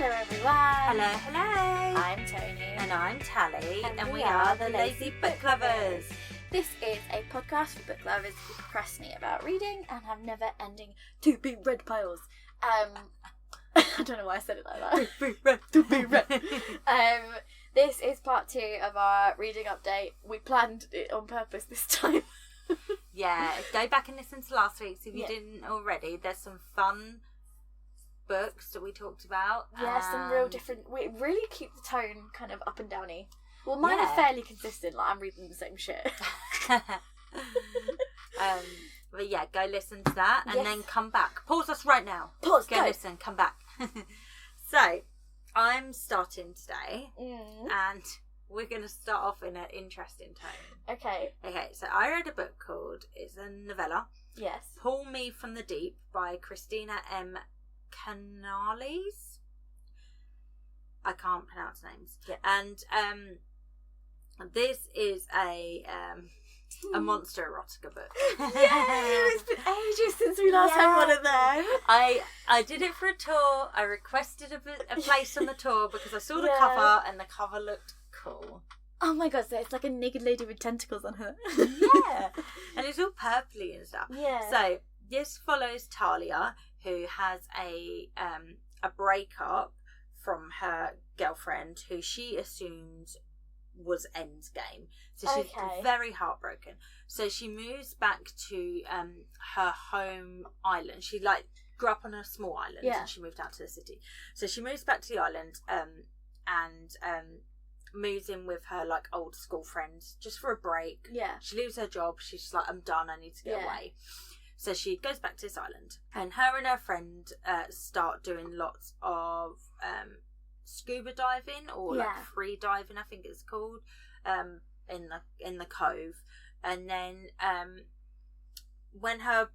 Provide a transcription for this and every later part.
Hello everyone. Hello. I'm Toni. And I'm Tali. And we are the Lazy Book Lovers. This is a podcast for book lovers who procrastinate about reading and have never ending to be read piles. I don't know why I said it like that. To be read. This is part 2 of our reading update. We planned it on purpose this time. Yeah, go back and listen to last week's if you didn't already. There's some fun books that we talked about. Yeah, some real different. We really keep the tone kind of up and downy. Well, mine are fairly consistent. Like I'm reading the same shit. But yeah, go listen to that and then come back. Pause us right now. Pause. Go listen. Come back. So, I'm starting today, and we're going to start off in an interesting tone. Okay. Okay. So I read a book called. It's a novella. Yes. Pull Me from the Deep by Christina M. Canales. I can't pronounce names. Yeah. And this is a monster erotica book. Yay! It's been ages since we last had one of them. I did it for a tour. I requested a place on the tour because I saw the cover and the cover looked cool. Oh my god, so it's like a naked lady with tentacles on her. Yeah. And it's all purpley and stuff. Yeah. So this follows Talia, who has a breakup from her girlfriend, who she assumes was endgame. So she's very heartbroken. So she moves back to her home island. She grew up on a small island and she moved out to the city. So she moves back to the island and moves in with her old school friends just for a break. Yeah. She leaves her job. She's just like, I'm done. I need to get away. So she goes back to this island, and her friend start doing lots of scuba diving or free diving, I think it's called, in the cove. And then when her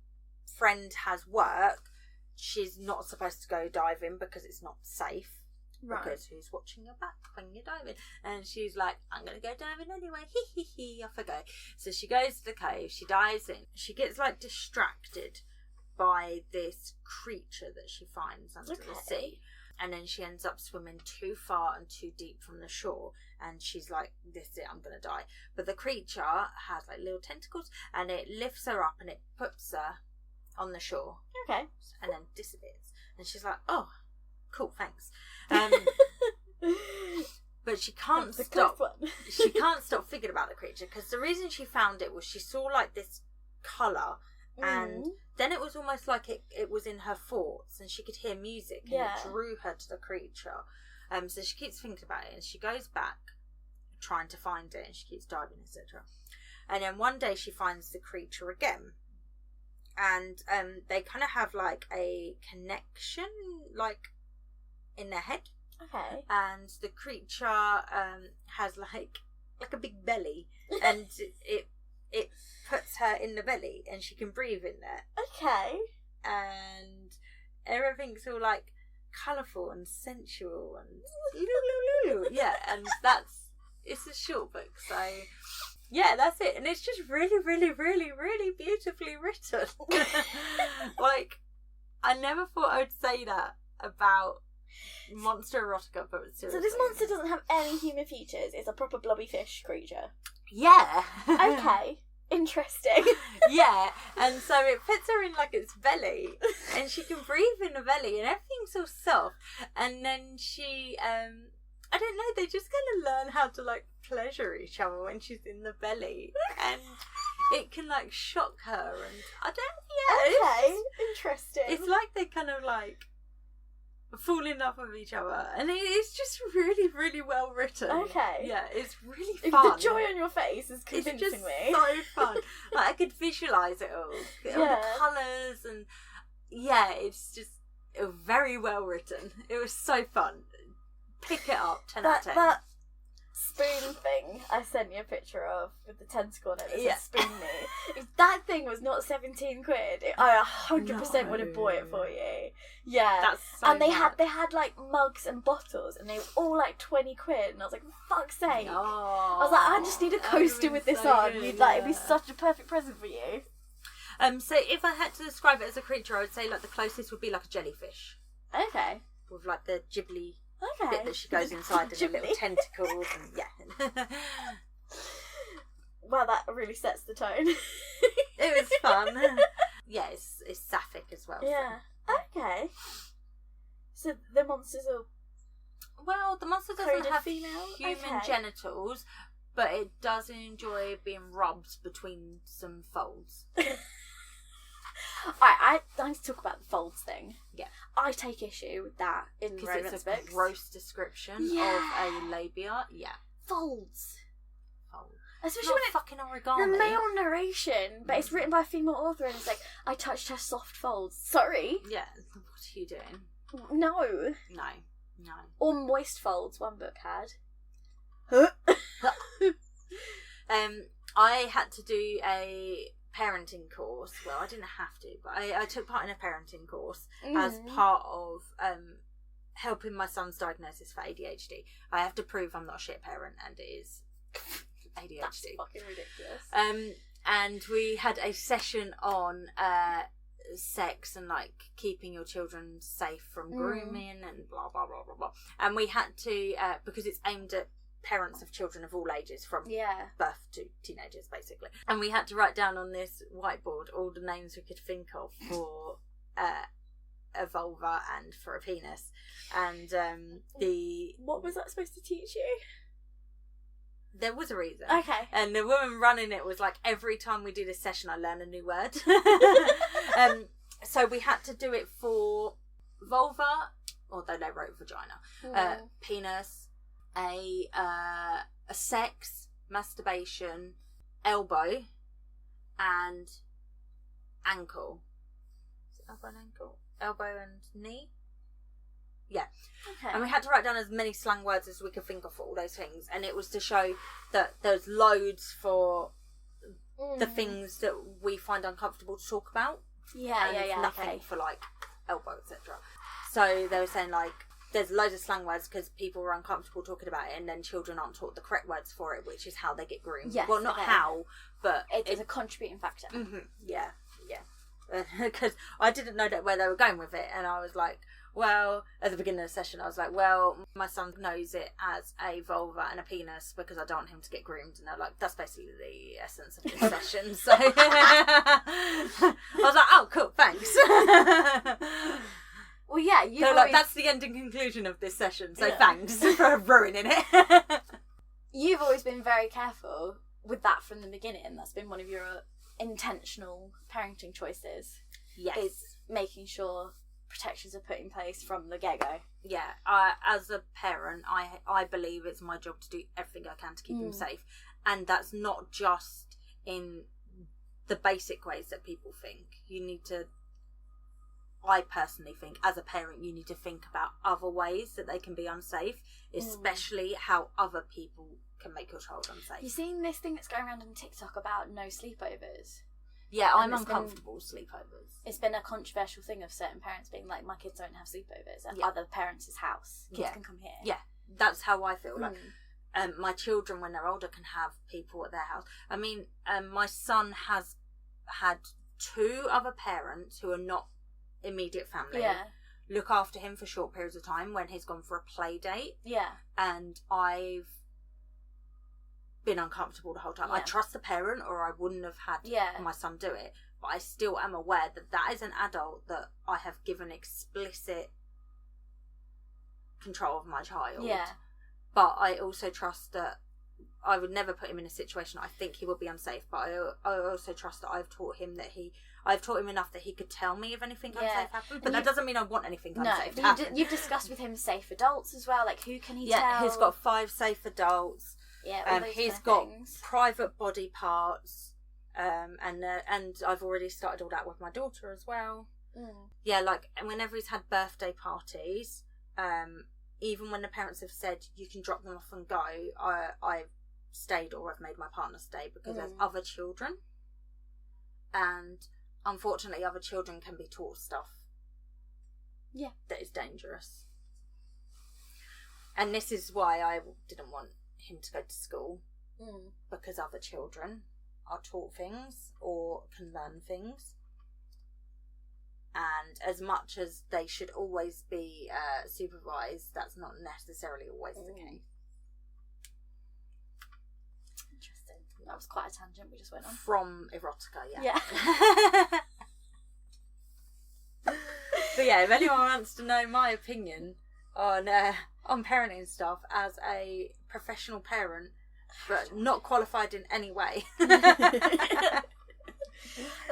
friend has work, she's not supposed to go diving because it's not safe. Right. Because who's watching your back when you're diving? And she's like, I'm going to go diving anyway. Off I go. So she goes to the cave. She dives in. She gets distracted by this creature that she finds under the sea. And then she ends up swimming too far and too deep from the shore. And she's like, this is it, I'm going to die. But the creature has little tentacles and it lifts her up and it puts her on the shore. Okay. And then disappears. And she's like, oh, cool, thanks. But she can't stop. She can't stop thinking about the creature because the reason she found it was she saw this colour, and then it was almost like it was in her thoughts, and she could hear music, and it drew her to the creature. So she keeps thinking about it, and she goes back trying to find it, and she keeps diving, etc. And then one day she finds the creature again, and they kind of have a connection, in their head. Okay. And the creature has a big belly, and it puts her in the belly, and she can breathe in there. Okay. And everything's all colourful and sensual and yeah, and it's a short book, so yeah, that's it. And it's just really, really, really, really beautifully written. I never thought I would say that about monster erotica, but seriously. So this monster doesn't have any human features. It's a proper blobby fish creature. Yeah. Okay. Interesting. Yeah. And so it puts her in its belly, and she can breathe in the belly, and everything's all soft. And then she, I don't know, they just kind of learn how to pleasure each other when she's in the belly, and it can shock her, and I don't. Yeah. Okay. Interesting. It's they kind of fall in love with each other, and it's just really, really well written. Okay. Yeah, it's really fun. The joy on your face is convincing it's just me. So fun. I could visualise it all. All the colours, and it's just very well written. It was so fun. Pick it up, 10 out of 10. That spoon thing I sent you a picture of with the tentacle on it that said spoon me. If that thing was not 17 quid, I 100% would have bought it for you. Yeah. That's so and they mad. had mugs and bottles, and they were all 20 quid, and I was like, for fuck's sake. Oh, I was like, I just need a coaster with this on. You'd it'd be such a perfect present for you. So if I had to describe it as a creature, I would say the closest would be a jellyfish. Okay. With the ghibli Okay. bit that she goes inside and the little tentacles and yeah. Well, that really sets the tone. It was fun. Yeah, it's sapphic as well. Yeah. Okay. So the monsters are... Well, the monster doesn't Coded have female? human Okay. genitals, but it does enjoy being rubbed between some folds. I need to talk about the folds thing. Yeah. I take issue with that in Because romance it's a books. gross description of a labia. Yeah. Folds. Fold. Especially Not when it's fucking the origami. male narration, but it's written by a female author and it's like, I touched her soft folds. Sorry. Yeah. What are you doing? No. No. Or moist folds, one book had. I had to do a parenting course. Well, I didn't have to, but I took part in a parenting course as part of helping my son's diagnosis for ADHD. I have to prove I'm not a shit parent, and it is ADHD. That's fucking ridiculous. And we had a session on sex and like keeping your children safe from grooming and blah blah blah blah blah. And we had to because it's aimed at parents of children of all ages from birth to teenagers basically, and we had to write down on this whiteboard all the names we could think of for a vulva and for a penis. And what was that supposed to teach you? There was a reason. Okay. And the woman running it was like, every time we do this session I learn a new word. So we had to do it for vulva, although they wrote vagina, penis, a sex, masturbation, elbow, and ankle. Is it elbow and ankle? Elbow and knee? Yeah. Okay. And we had to write down as many slang words as we could think of for all those things. And it was to show that there's loads for the things that we find uncomfortable to talk about. Yeah. Nothing for like elbow, etc. So they were saying like, there's loads of slang words because people were uncomfortable talking about it, and then children aren't taught the correct words for it, which is how they get groomed. Yes, well, not how, but it is a contributing factor. Yeah. Because I didn't know where they were going with it, and I was like, well, at the beginning of the session I was like, well, my son knows it as a vulva and a penis because I don't want him to get groomed. And they're like, that's basically the essence of this session. So I was like, oh cool, thanks. Well, yeah, so like, that's the ending conclusion of this session, so thanks for ruining it. You've always been very careful with that from the beginning. That's been one of your intentional parenting choices. Yes. Is making sure protections are put in place from the get-go. Yeah, as a parent, I believe it's my job to do everything I can to keep him safe. And that's not just in the basic ways that people think. You need to, I personally think, as a parent, you need to think about other ways that they can be unsafe, especially how other people can make your child unsafe. You've seen this thing that's going around on TikTok about no sleepovers? Yeah, I'm uncomfortable with sleepovers. It's been a controversial thing of certain parents being like, my kids don't have sleepovers at other parents' house. Kids can come here. Yeah, that's how I feel. Like, my children, when they're older, can have people at their house. I mean, my son has had 2 other parents who are not immediate family look after him for short periods of time when he's gone for a play date. Yeah. And I've been uncomfortable the whole time. I trust the parent, or I wouldn't have had my son do it. But I still am aware that is an adult that I have given explicit control of my child. Yeah. But I also trust that I would never put him in a situation I think he would be unsafe. But I also trust that I've taught him enough that he could tell me if anything unsafe happened. But that doesn't mean I want anything unsafe to happen. You've discussed with him safe adults as well. Like, who can he tell? Yeah, he's got 5 safe adults. Yeah, he's got private body parts, and I've already started all that with my daughter as well. Yeah, like whenever he's had birthday parties, even when the parents have said you can drop them off and go, I've stayed, or I've made my partner stay, because there's other children, and unfortunately other children can be taught stuff that is dangerous. And this is why I didn't want him to go to school, because other children are taught things or can learn things. And as much as they should always be supervised, that's not necessarily always the case. Interesting. That was quite a tangent we just went on. From erotica, Yeah. But yeah, if anyone wants to know my opinion on parenting stuff as a professional parent, but not qualified in any way. There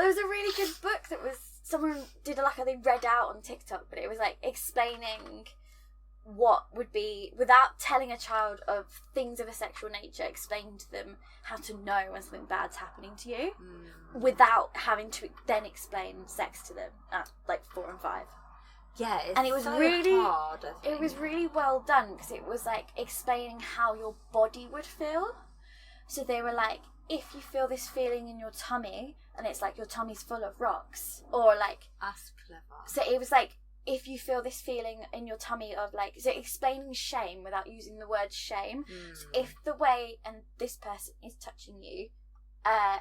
was a really good book that was, someone did they read out on TikTok, but it was like explaining what would be, without telling a child of things of a sexual nature, explain to them how to know when something bad's happening to you, without having to then explain sex to them at like 4 and 5. Yeah, and it was so really hard, I think. It was really well done, because it was like explaining how your body would feel. So they were like, if you feel this feeling in your tummy, and it's like your tummy's full of rocks, or like, that's clever. So it was like, if you feel this feeling in your tummy of like, so explaining shame without using the word shame. So if the way and this person is touching you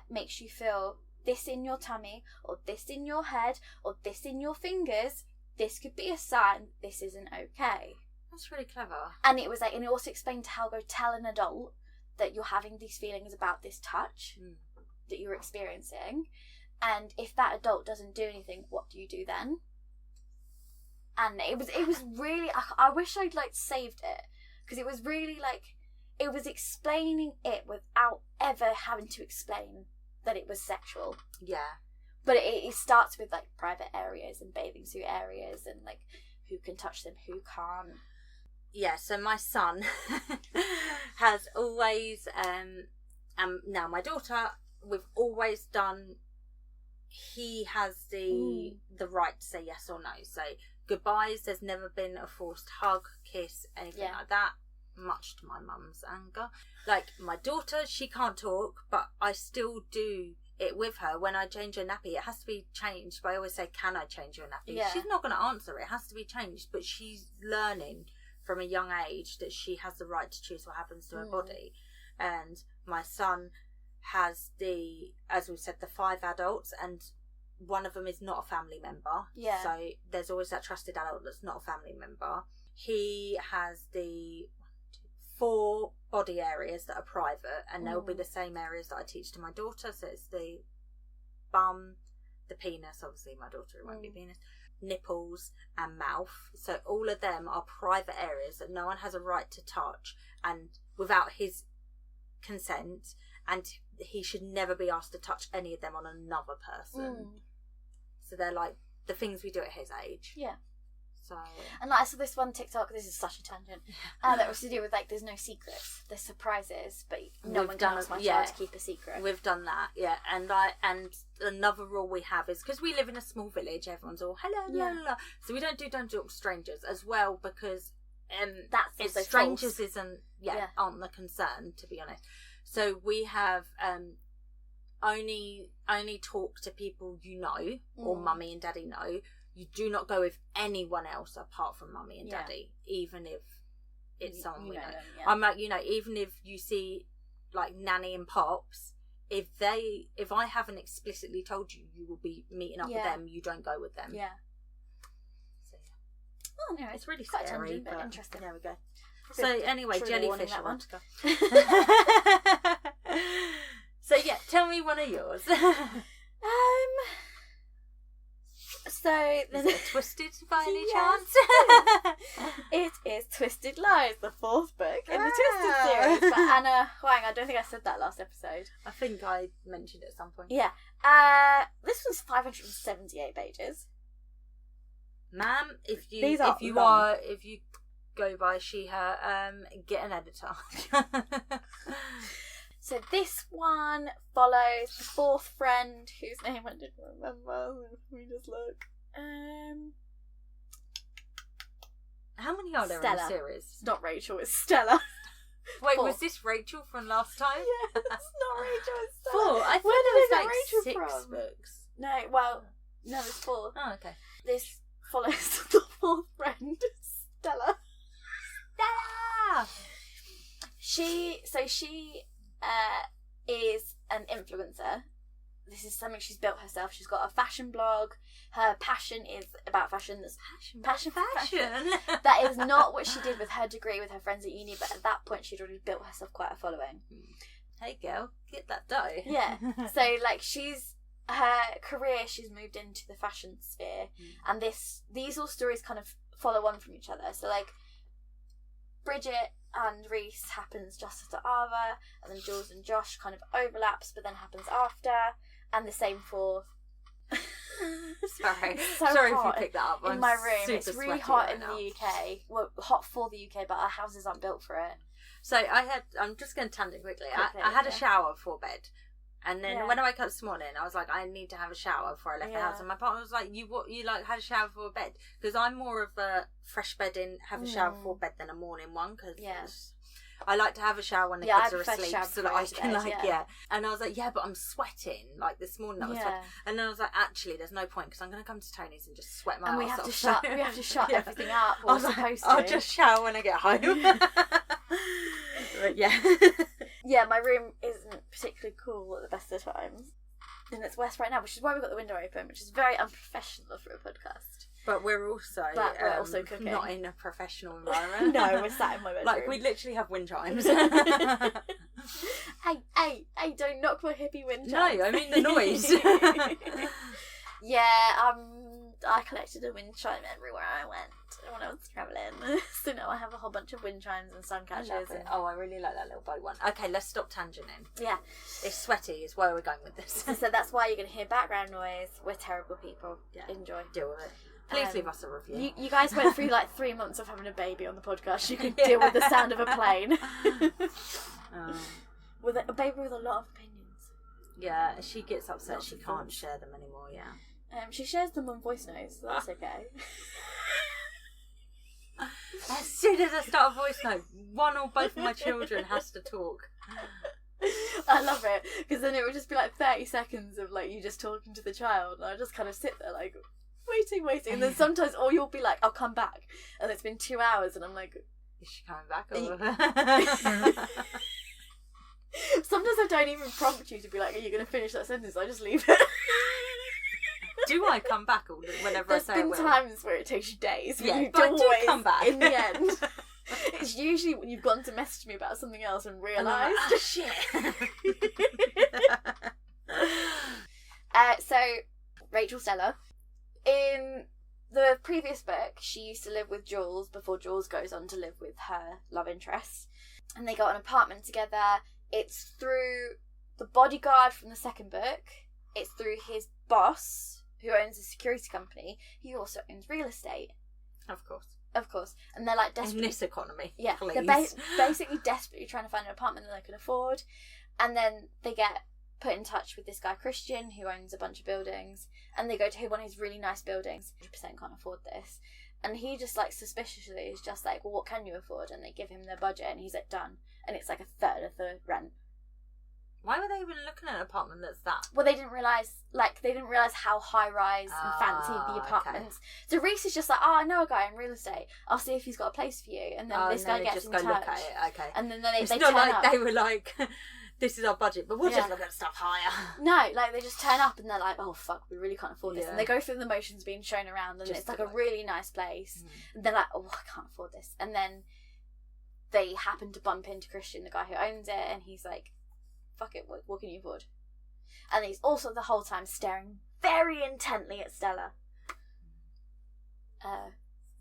makes you feel this in your tummy, or this in your head, or this in your fingers, this could be a sign this isn't okay. That's really clever. And it was like, and it also explained how go tell an adult that you're having these feelings about this touch that you're experiencing, and if that adult doesn't do anything, what do you do then? And it was really, I wish I'd like saved it, because it was really like, it was explaining it without ever having to explain that it was sexual. Yeah. But it starts with like private areas and bathing suit areas, and like who can touch them, who can't. Yeah, so my son has always, now my daughter, we've always done, he has the right to say yes or no. So goodbyes, there's never been a forced hug, kiss, anything like that, much to my mum's anger. Like my daughter, she can't talk, but I still do it with her. When I change her nappy, it has to be changed, but I always say, can I change your nappy? Yeah. She's not going to answer, it has to be changed, but she's learning from a young age that she has the right to choose what happens to her body. And my son has as we've said, the 5 adults, and one of them is not a family member. Yeah. So there's always that trusted adult that's not a family member. He has the 4 body areas that are private, and they'll be the same areas that I teach to my daughter. So it's the bum, the penis, obviously my daughter, it won't be penis, nipples and mouth. So all of them are private areas that no one has a right to touch, and without his consent, and he should never be asked to touch any of them on another person. So they're like the things we do at his age. Yeah. So, and like I saw this one TikTok, this is such a tangent, that was to do with like, there's no secrets, there's surprises, but no one can ask my child to keep a secret. We've done that, yeah. And another rule we have is, because we live in a small village, everyone's all hello, la la la. So we don't talk to strangers as well, because that's also strangers false. aren't the concern, to be honest. So we have only talk to people you know, or mummy and daddy know. You do not go with anyone else apart from mummy and daddy, even if it's someone we know. Them, I'm like, even if you see like nanny and pops, if I haven't explicitly told you you will be meeting up with them, you don't go with them. Yeah. So oh no, it's really quite scary, tangent, but interesting. There we go. So anyway, jellyfish erotica. So yeah, tell me one of yours. So is it a Twisted by any chance? It is Twisted Lies, the 4th book in the Twisted series by Anna Huang. I don't think I said that last episode. I think I mentioned it at some point. Yeah. This one's 578 pages. Ma'am, if you go by she her, get an editor. So this one follows the 4th friend, whose name I didn't remember. Let me just look. How many are there Stella. in the series? It's not Rachel, it's Stella. Wait, 4. was this Rachel from last time? Yeah, it's not Rachel, it's Stella. 4? I thought Where did there was I like get 6 Rachel from? books. No, well, no, it's 4. Oh, okay. This follows the 4th friend, Stella. Stella! She is an influencer. this is something she's built herself. She's got a fashion blog. Her passion is about fashion. That's passion for fashion. That is not what she did with her degree with her friends at uni, but at that point she'd already built herself quite a following. Hey girl, get that dough. Yeah. So like her career, she's moved into the fashion sphere, and these all stories kind of follow on from each other. So like Bridget and Reese happens just after Ava, and then Jules and Josh kind of overlaps, but then happens after, and the same for. Sorry Sorry if you picked that up. In my room, it's really hot in the UK. Well, hot for the UK, but our houses aren't built for it. So I'm just going to tandem quickly. I had a shower before bed. And then when I woke up this morning, I was like, I need to have a shower before I left the house. And my partner was like, you like had a shower before bed? Because I'm more of a fresh bedding, have a shower before bed than a morning one. Because I like to have a shower when the kids are asleep so that I can And I was like, but I'm sweating. Like this morning I was sweating. And then I was like, actually, there's no point because I'm going to come to Tony's and just sweat my ass off. We have to shut everything up. I was supposed to. I'll just shower when I get home. But yeah, my room isn't particularly cool at the best of times. And it's west right now, which is why we've got the window open, which is very unprofessional for a podcast. But we're also cooking. Not in a professional environment. No, we're sat in my bedroom. Like, we literally have wind chimes. Hey, don't knock my hippie wind chimes. No, I mean the noise. I collected a wind chime everywhere I went when I was travelling. So now I have a whole bunch of wind chimes and sun catchers. I really like that little bow one. Okay, let's stop tangenting. Yeah. It's sweaty is where we're going with this. So that's why you're going to hear background noise. We're terrible people. Yeah. Enjoy. Deal with it. Please leave us a review. You guys went through like 3 months of having a baby on the podcast. You could deal with the sound of a plane. With a baby with a lot of opinions. Yeah, she gets upset she can't share them anymore, she shares them on voice notes, so that's okay. As soon as I start a voice note, one or both of my children has to talk. I love it, because then it would just be like 30 seconds of like you just talking to the child, and I just kind of sit there like waiting, and then sometimes, or you'll be like, I'll come back, and it's been 2 hours, and I'm like, is she coming back? Or... Sometimes I don't even prompt you to be like, are you going to finish that sentence? I just leave it. Do I come back whenever I say I will? There's been times where it takes you days, but you but always I do come back. In the end. It's usually when you've gone to message me about something else and realised. Oh, shit. So, Rachel Stella. In the previous book, she used to live with Jules before Jules goes on to live with her love interest. And they got an apartment together. It's through the bodyguard from the second book. It's through his boss, who owns a security company. He also owns real estate. Of course. And they're like desperate. In this economy, yeah, please. They're basically desperately trying to find an apartment that they can afford. And then they get put in touch with this guy Christian, who owns a bunch of buildings. And they go to one of his really nice buildings. 100% can't afford this. And he just like suspiciously is just like, well, what can you afford? And they give him their budget, and he's like, done. And it's like a third of the rent. Why were they even looking at an apartment that's that? Well, they didn't realise how high rise and fancy the apartments. Okay. So Reese is just like, I know a guy in real estate. I'll see if he's got a place for you. And then this guy gets in touch. Look at it. Okay. And then they turn up. They were like, this is our budget, but we'll just look at stuff higher. No, like they just turn up and they're like, oh fuck, we really can't afford this. And they go through the motions being shown around, and just it's like a really nice place. And they're like, oh, I can't afford this. And then they happen to bump into Christian, the guy who owns it, and he's like, fuck it, what can you afford? And he's also the whole time staring very intently at Stella.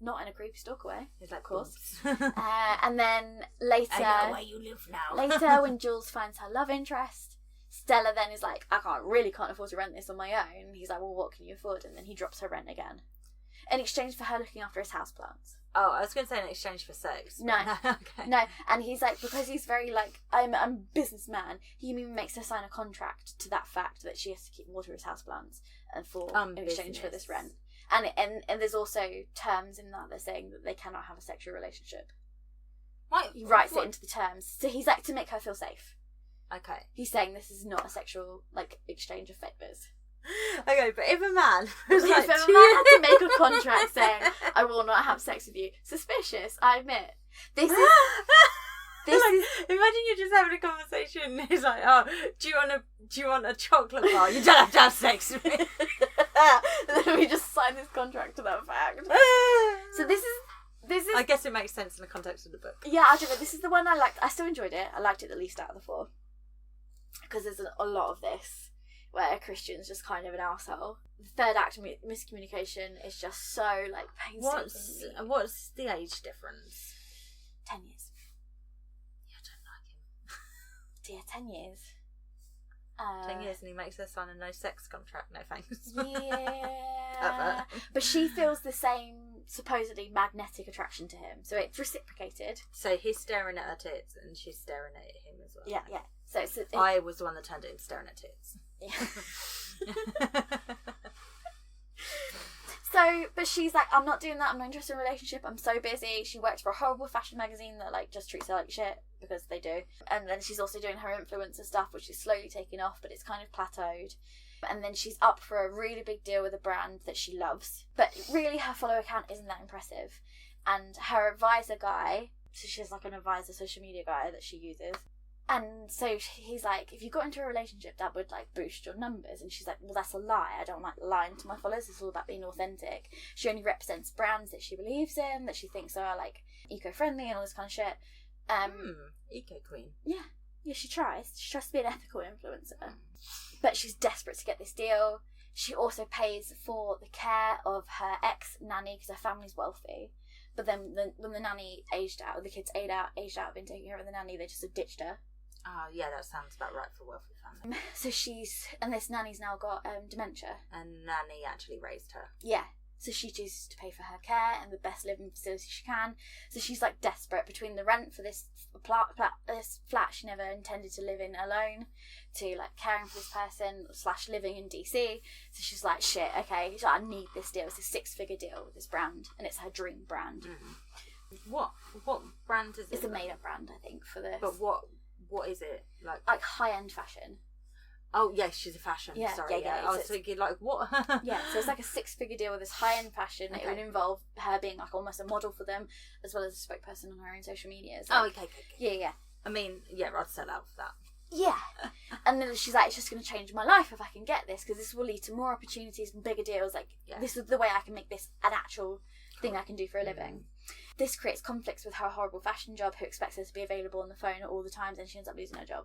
Not in a creepy stalker way, of course. And then later, I know where you live now. Later, when Jules finds her love interest, Stella then is like, I really can't afford to rent this on my own. He's like, well, what can you afford? And then he drops her rent again, in exchange for her looking after his houseplants. Oh, I was going to say in exchange for sex. No. Okay. No, and he's like, because he's very like, I'm a businessman, he even makes her sign a contract to that fact that she has to keep water his houseplants and in exchange for this rent. And there's also terms in that they're saying that they cannot have a sexual relationship. Right. He writes it into the terms. So he's like, to make her feel safe. Okay. He's saying this is not a sexual exchange of favours. Okay, but if a man was if a man had to make a contract saying, I will not have sex with you, suspicious, I admit. This is imagine you're just having a conversation and he's like, oh, do you want to Do you want a chocolate bar? You don't have to have sex with me. Let me just sign this contract to that fact. So this is. I guess it makes sense in the context of the book. Yeah, I don't know. This is the one I liked. I still enjoyed it. I liked it the least out of the 4. Because there's a lot of this where Christian's just kind of an arsehole. The 3rd act, miscommunication, is just so, like, painstakingly. What's the age difference? 10 years. Yeah, I don't like him. Dear, 10 years. 10 years and he makes her sign a no sex contract. No thanks. Yeah. But she feels the same supposedly magnetic attraction to him. So it's reciprocated. So he's staring at her tits and she's staring at him as well. Yeah, yeah. So I was the one that turned it into staring at tits. Yeah. So, but she's like, I'm not doing that. I'm not interested in a relationship. I'm so busy. She works for a horrible fashion magazine that like just treats her like shit because they do. And then she's also doing her influencer stuff, which is slowly taking off, but it's kind of plateaued. And then she's up for a really big deal with a brand that she loves. But really, her follower count isn't that impressive. And her advisor guy, so she has like an advisor social media guy that she uses. And so he's like, if you got into a relationship, that would like boost your numbers. And she's like, well, that's a lie. I don't like lying to my followers. It's all about being authentic. She only represents brands that she believes in, that she thinks are like eco-friendly and all this kind of shit. Eco queen. Yeah. Yeah, she tries. She tries to be an ethical influencer. But she's desperate to get this deal. She also pays for the care of her ex-nanny because her family's wealthy. But then when the nanny aged out, the kids aged out, been taking care of the nanny, they just ditched her. Oh, yeah, that sounds about right for a wealthy family. So and this nanny's now got dementia. And nanny actually raised her. Yeah. So she chooses to pay for her care and the best living facility she can. So she's like desperate between the rent for this flat she never intended to live in alone, to like caring for this person / living in DC. So she's like, shit, okay, so I need this deal. It's a 6-figure deal with this brand, and it's her dream brand. What brand is it? It's a made-up brand, I think, for this. But what is it like? Like high-end fashion. Oh, yes, she's a fashion. Yeah, sorry. yeah. I was thinking, like, what? Yeah, so it's like a 6-figure deal with this high-end fashion. Okay. It would involve her being, like, almost a model for them, as well as a spokesperson on her own social media. Like, okay. Yeah. I mean, yeah, I'd sell out for that. Yeah. And then she's like, it's just going to change my life if I can get this, because this will lead to more opportunities and bigger deals. Like, This is the way I can make this an actual thing I can do for a living. This creates conflicts with her horrible fashion job, who expects her to be available on the phone at all the times, and she ends up losing her job.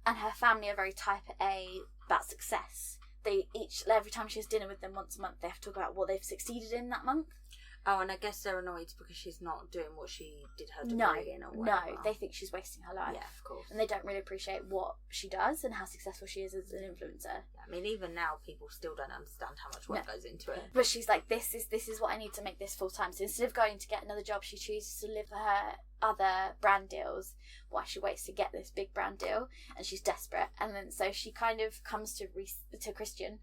And her family are very type A about success. Every time she has dinner with them once a month, they have to talk about what they've succeeded in that month. Oh, and I guess they're annoyed because she's not doing what she did her degree in or whatever. No, they think she's wasting her life. Yeah, of course. And they don't really appreciate what she does and how successful she is as an influencer. Yeah, I mean, even now, people still don't understand how much work goes into it. But she's like, this is what I need to make this full time. So instead of going to get another job, she chooses to live for her other brand deals while she waits to get this big brand deal. And she's desperate. And then so she kind of comes to Christian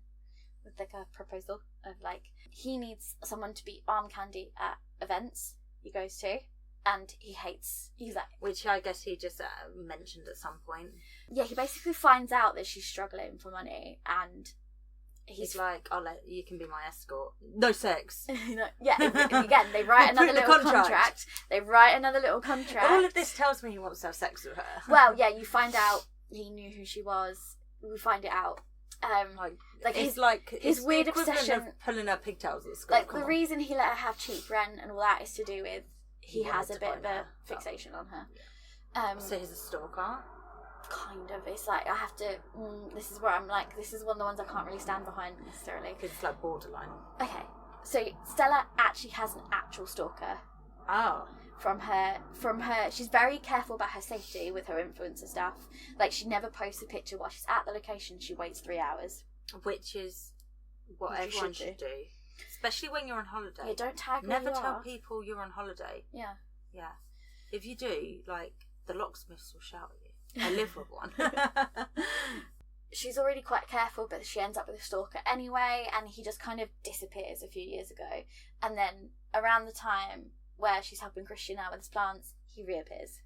with like a proposal of like, he needs someone to be arm candy at events he goes to, and he's like, which I guess he just mentioned at some point. Yeah, he basically finds out that she's struggling for money, and he's like, you can be my escort, no sex. Yeah, again, they write another little contract. They write another little contract. All of this tells me he wants to have sex with her. Well, yeah, you find out he knew who she was. We find it out. His weird obsession of pulling her pigtails at school. Like the reason he let her have cheap rent and all that is to do with he has a bit of a fixation on her. So he's a stalker. Kind of. It's like I have to. This is where I'm like. This is one of the ones I can't really stand behind necessarily. Because it's like borderline. Okay, so Stella actually has an actual stalker. Oh. From her, she's very careful about her safety with her influencer stuff. Like, she never posts a picture while she's at the location. She waits 3 hours. Which is what everyone should do. Especially when you're on holiday. Yeah, don't tag Never tell people you're on holiday. Yeah. Yeah. If you do, like, the locksmiths will shout at you. I live with one. She's already quite careful, but she ends up with a stalker anyway, and he just kind of disappears a few years ago. And then, around the time where she's helping Christian out with his plants, he reappears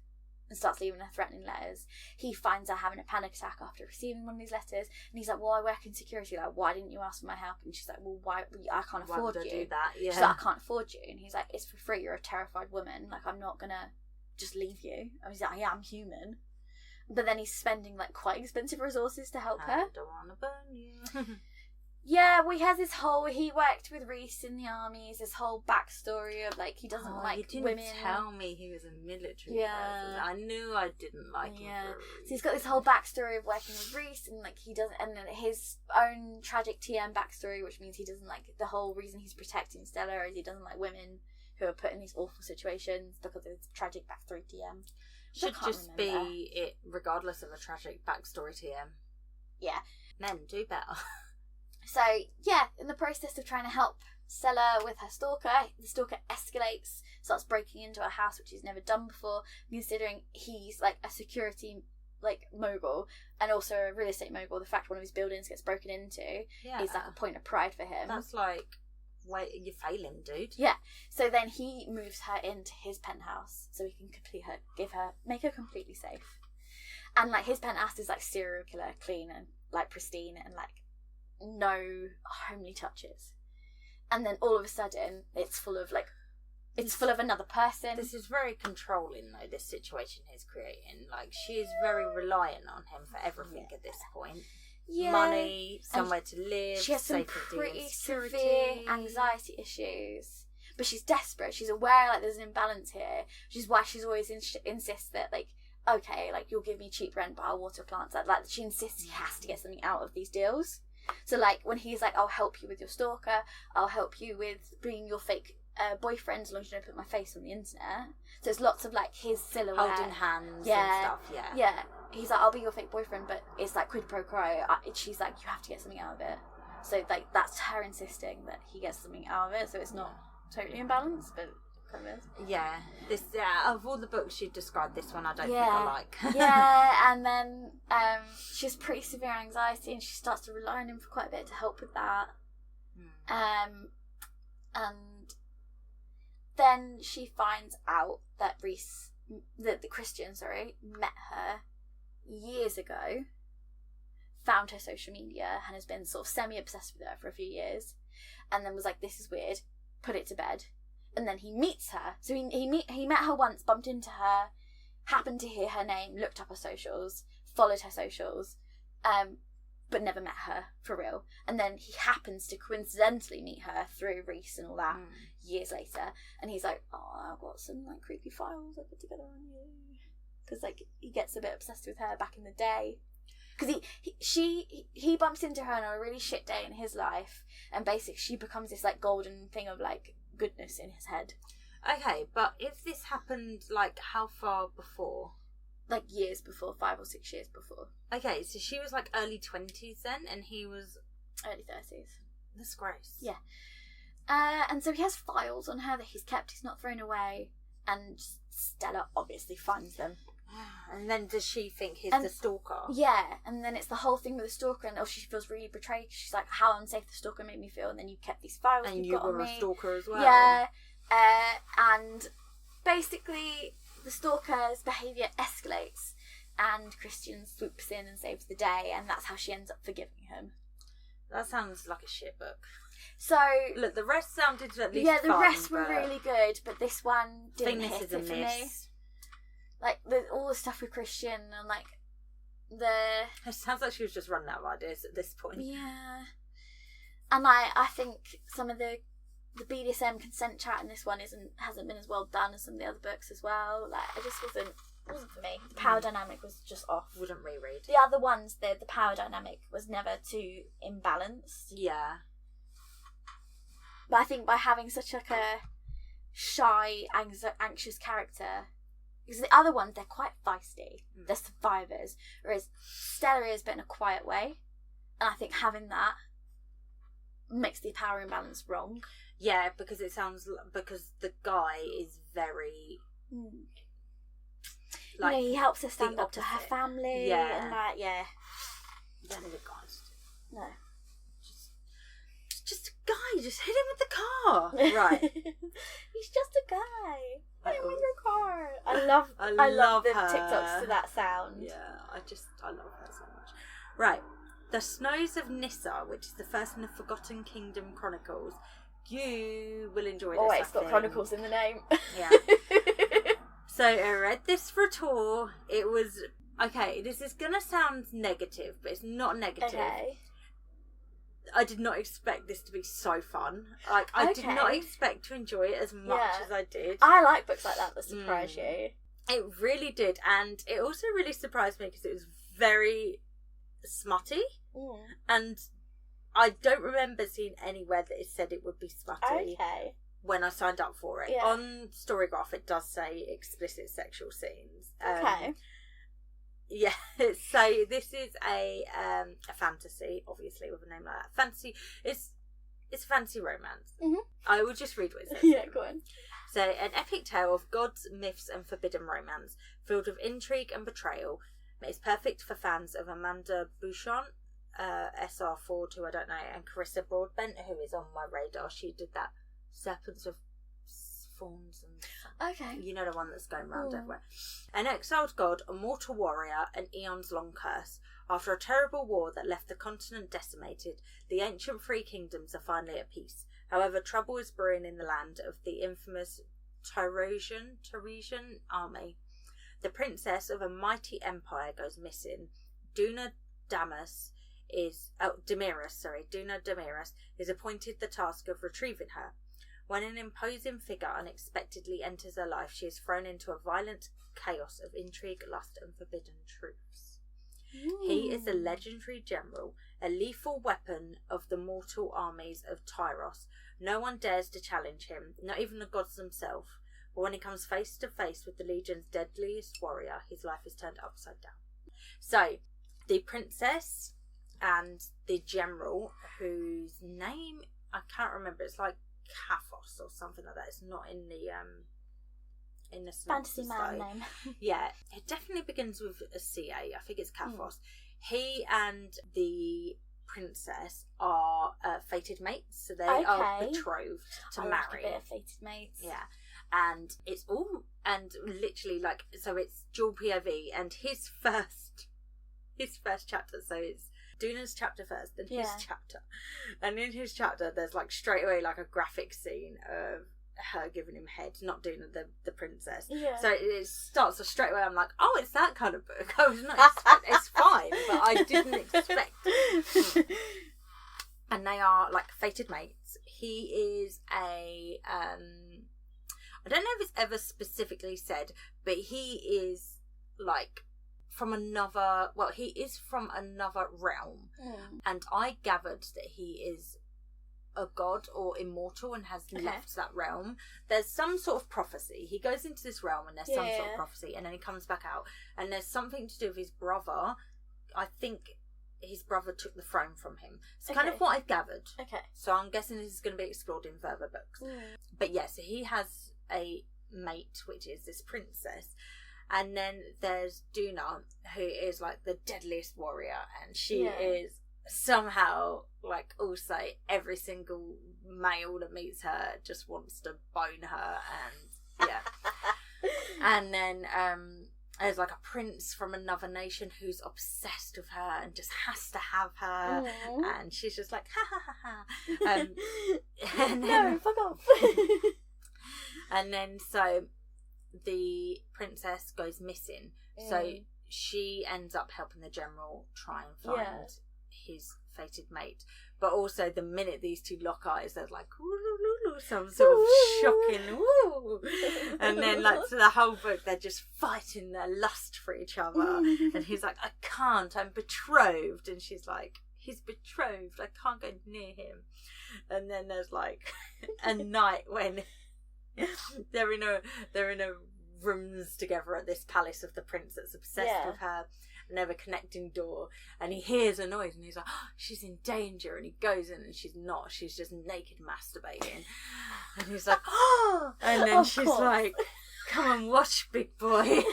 and starts leaving her threatening letters. He finds her having a panic attack after receiving one of these letters, and he's like, well, I work in security, like, why didn't you ask for my help? And she's like, well, why? I can't afford you. Do that? Yeah. She's like, I can't afford you. And he's like, it's for free, you're a terrified woman, like, I'm not gonna just leave you. And he's like, I am human. But then he's spending like quite expensive resources to help her. I don't want to burn you. Yeah, well, he has this whole... He worked with Reese in the armies, this whole backstory of, like, he doesn't like you didn't women. tell me he was a military person. I knew I didn't like him. Yeah. So he's got this whole backstory of working with Reese, and, like, he doesn't... And then his own tragic TM backstory, which means he doesn't like... The whole reason he's protecting Stella is he doesn't like women who are put in these awful situations because of his tragic backstory TM. Should just be it, regardless of a tragic backstory TM. Yeah. Men do better. So, yeah, in the process of trying to help Stella with her stalker, the stalker escalates, starts breaking into her house, which he's never done before, considering he's, like, a security, like, mogul, and also a real estate mogul. The fact one of his buildings gets broken into is, like, a point of pride for him. That's like, wait, you're failing, dude. Yeah. So then he moves her into his penthouse so he can make her completely safe. And, like, his penthouse is, like, serial killer, clean and, like, pristine and, like, no homely touches. And then all of a sudden it's full of another person. This is very controlling though, this situation he's creating. Like, she is very reliant on him for everything at this point. Yeah. Money, somewhere to live, she has some safety, pretty severe anxiety issues, but she's desperate. She's aware, like, there's an imbalance here, which is why she's always insists that, like, okay, like, you'll give me cheap rent but I'll water plants. Like she insists he has to get something out of these deals. So, like, when he's like, I'll help you with your stalker, I'll help you with being your fake boyfriend as long as you don't put my face on the internet. So it's lots of, like, his silhouette. Holding hands and stuff, Yeah. He's like, I'll be your fake boyfriend, but it's, like, quid pro quo. She's like, you have to get something out of it. So, like, that's her insisting that he gets something out of it, so it's not totally imbalanced, but kind of is. Yeah. Of all the books you've described, this one I don't think I like. Yeah, and then she has pretty severe anxiety and she starts to rely on him for quite a bit to help with that. And then she finds out that the Christian, met her years ago, found her social media and has been sort of semi-obsessed with her for a few years, and then was like, this is weird, put it to bed. And then he meets her. So he met her once, bumped into her, happened to hear her name, looked up her socials, followed her socials, but never met her for real. And then he happens to coincidentally meet her through Reese and all that years later. And he's like, oh, I've got some, like, creepy files I put together on you. Because, like, he gets a bit obsessed with her back in the day. Because he bumps into her on a really shit day in his life, and basically she becomes this, like, golden thing of, like, goodness in his head. Okay, but if this happened, like, how far before? Like, years before, 5 or 6 years before. Okay, so she was, like, early 20s then, and he was... early 30s. That's gross. Yeah. And so he has files on her that he's kept, he's not thrown away, and Stella obviously finds them. And then does she think he's the stalker? Yeah, and then it's the whole thing with the stalker, and she feels really betrayed. She's like, how unsafe the stalker made me feel, and then you kept these files and you've got on me. And you were a stalker as well. Yeah, and basically the stalker's behaviour escalates, and Christian swoops in and saves the day, and that's how she ends up forgiving him. That sounds like a shit book. So look, the rest sounded at least the rest were really good, but this one didn't hit it for me. Like, all the stuff with Christian and, like, It sounds like she was just running out of ideas at this point. Yeah. And I think some of the BDSM consent chat in this one hasn't been as well done as some of the other books as well. Like, it just wasn't for me. The power dynamic was just off. Wouldn't reread. The other ones, the power dynamic was never too imbalanced. Yeah. But I think by having such, like, a shy, anxious character... Because the other ones, they're quite feisty. They're survivors. Whereas Stella is, but in a quiet way. And I think having that makes the power imbalance wrong. Yeah, because because the guy is very... Like, he helps her stand up to her family. Yeah. And that, yeah. Yeah, the guys. No. Just a guy, just hit him with the car. Right. He's just a guy. Hit him with your car. I love the her. TikToks to that sound. Yeah, I love her so much. Right. The Snows of Nissa, which is the first in the Forgotten Kingdom Chronicles. You will enjoy this. Oh, it's got Chronicles in the name. Yeah. So I read this for a tour. It was Okay, this is going to sound negative, but it's not negative. Okay. I did not expect this to be so fun. Like, I did not expect to enjoy it as much as I did. I like books like that surprise you. It really did, and it also really surprised me because it was very smutty, and I don't remember seeing anywhere that it said it would be smutty when I signed up for it. On Storygraph it does say explicit sexual scenes. Yeah, so this is a fantasy, obviously, with a name like that. Fantasy, it's a fantasy romance. I will just read what it says. Yeah, go on. So, an epic tale of gods, myths and forbidden romance, filled with intrigue and betrayal. It's perfect for fans of Amanda Bouchon, SR4, who I don't know, and Carissa Broadbent, who is on my radar. She did that Serpents of Fawns and you know, the one that's going round everywhere. An exiled god, a mortal warrior, an eons-long curse. After a terrible war that left the continent decimated, the ancient three kingdoms are finally at peace. However, trouble is brewing in the land of the infamous Tyrosian army. The princess of a mighty empire goes missing. Duna Damaris is appointed the task of retrieving her. When an imposing figure unexpectedly enters her life, she is thrown into a violent chaos of intrigue, lust, and forbidden truths. He is a legendary general, a lethal weapon of the mortal armies of Tyros. No one dares to challenge him, not even the gods themselves. But when he comes face to face with the Legion's deadliest warrior, his life is turned upside down. So, the princess and the general, whose name I can't remember, it's like Kaphos or something like that. It's not in the fantasy man name. Yeah, it definitely begins with a CA. I think it's Kaphos. He and the princess are fated mates, so they are betrothed to marry. Like a bit of fated mates. Yeah, and it's all literally like, so it's dual POV, and his first chapter. So it's Duna's chapter first, then his chapter, and in his chapter there's like straight away like a graphic scene of her giving him head, not Duna the princess. So it starts, so straight away I'm like, oh, it's that kind of book. I was not it's fine, but I didn't expect. And they are like fated mates. He is a I don't know if it's ever specifically said, but he is like he is from another realm, and I gathered that he is a god or immortal and has left that realm. There's some sort of prophecy. He goes into this realm and there's some sort of prophecy, and then he comes back out, and there's something to do with his brother. I think his brother took the throne from him. It's kind of what I've gathered. So I'm guessing this is going to be explored in further books. But yeah, so he has a mate, which is this princess. And then there's Duna, who is like the deadliest warrior, and she is somehow like also every single male that meets her just wants to bone her, and and then there's like a prince from another nation who's obsessed with her and just has to have her, and she's just like ha ha ha ha. And then, no, fuck off. And then so the princess goes missing, so she ends up helping the general try and find his fated mate. But also the minute these two lock eyes, there's like some sort of shocking woo. And then like so the whole book they're just fighting their lust for each other, and he's like, I can't, I'm betrothed, and she's like, he's betrothed, I can't go near him. And then there's like a night when they're in a rooms together at this palace of the prince that's obsessed with her, and they have a connecting door, and he hears a noise and he's like, oh, she's in danger, and he goes in and she's not, she's just naked masturbating, and he's like, oh, and then she's like, come and watch, big boy.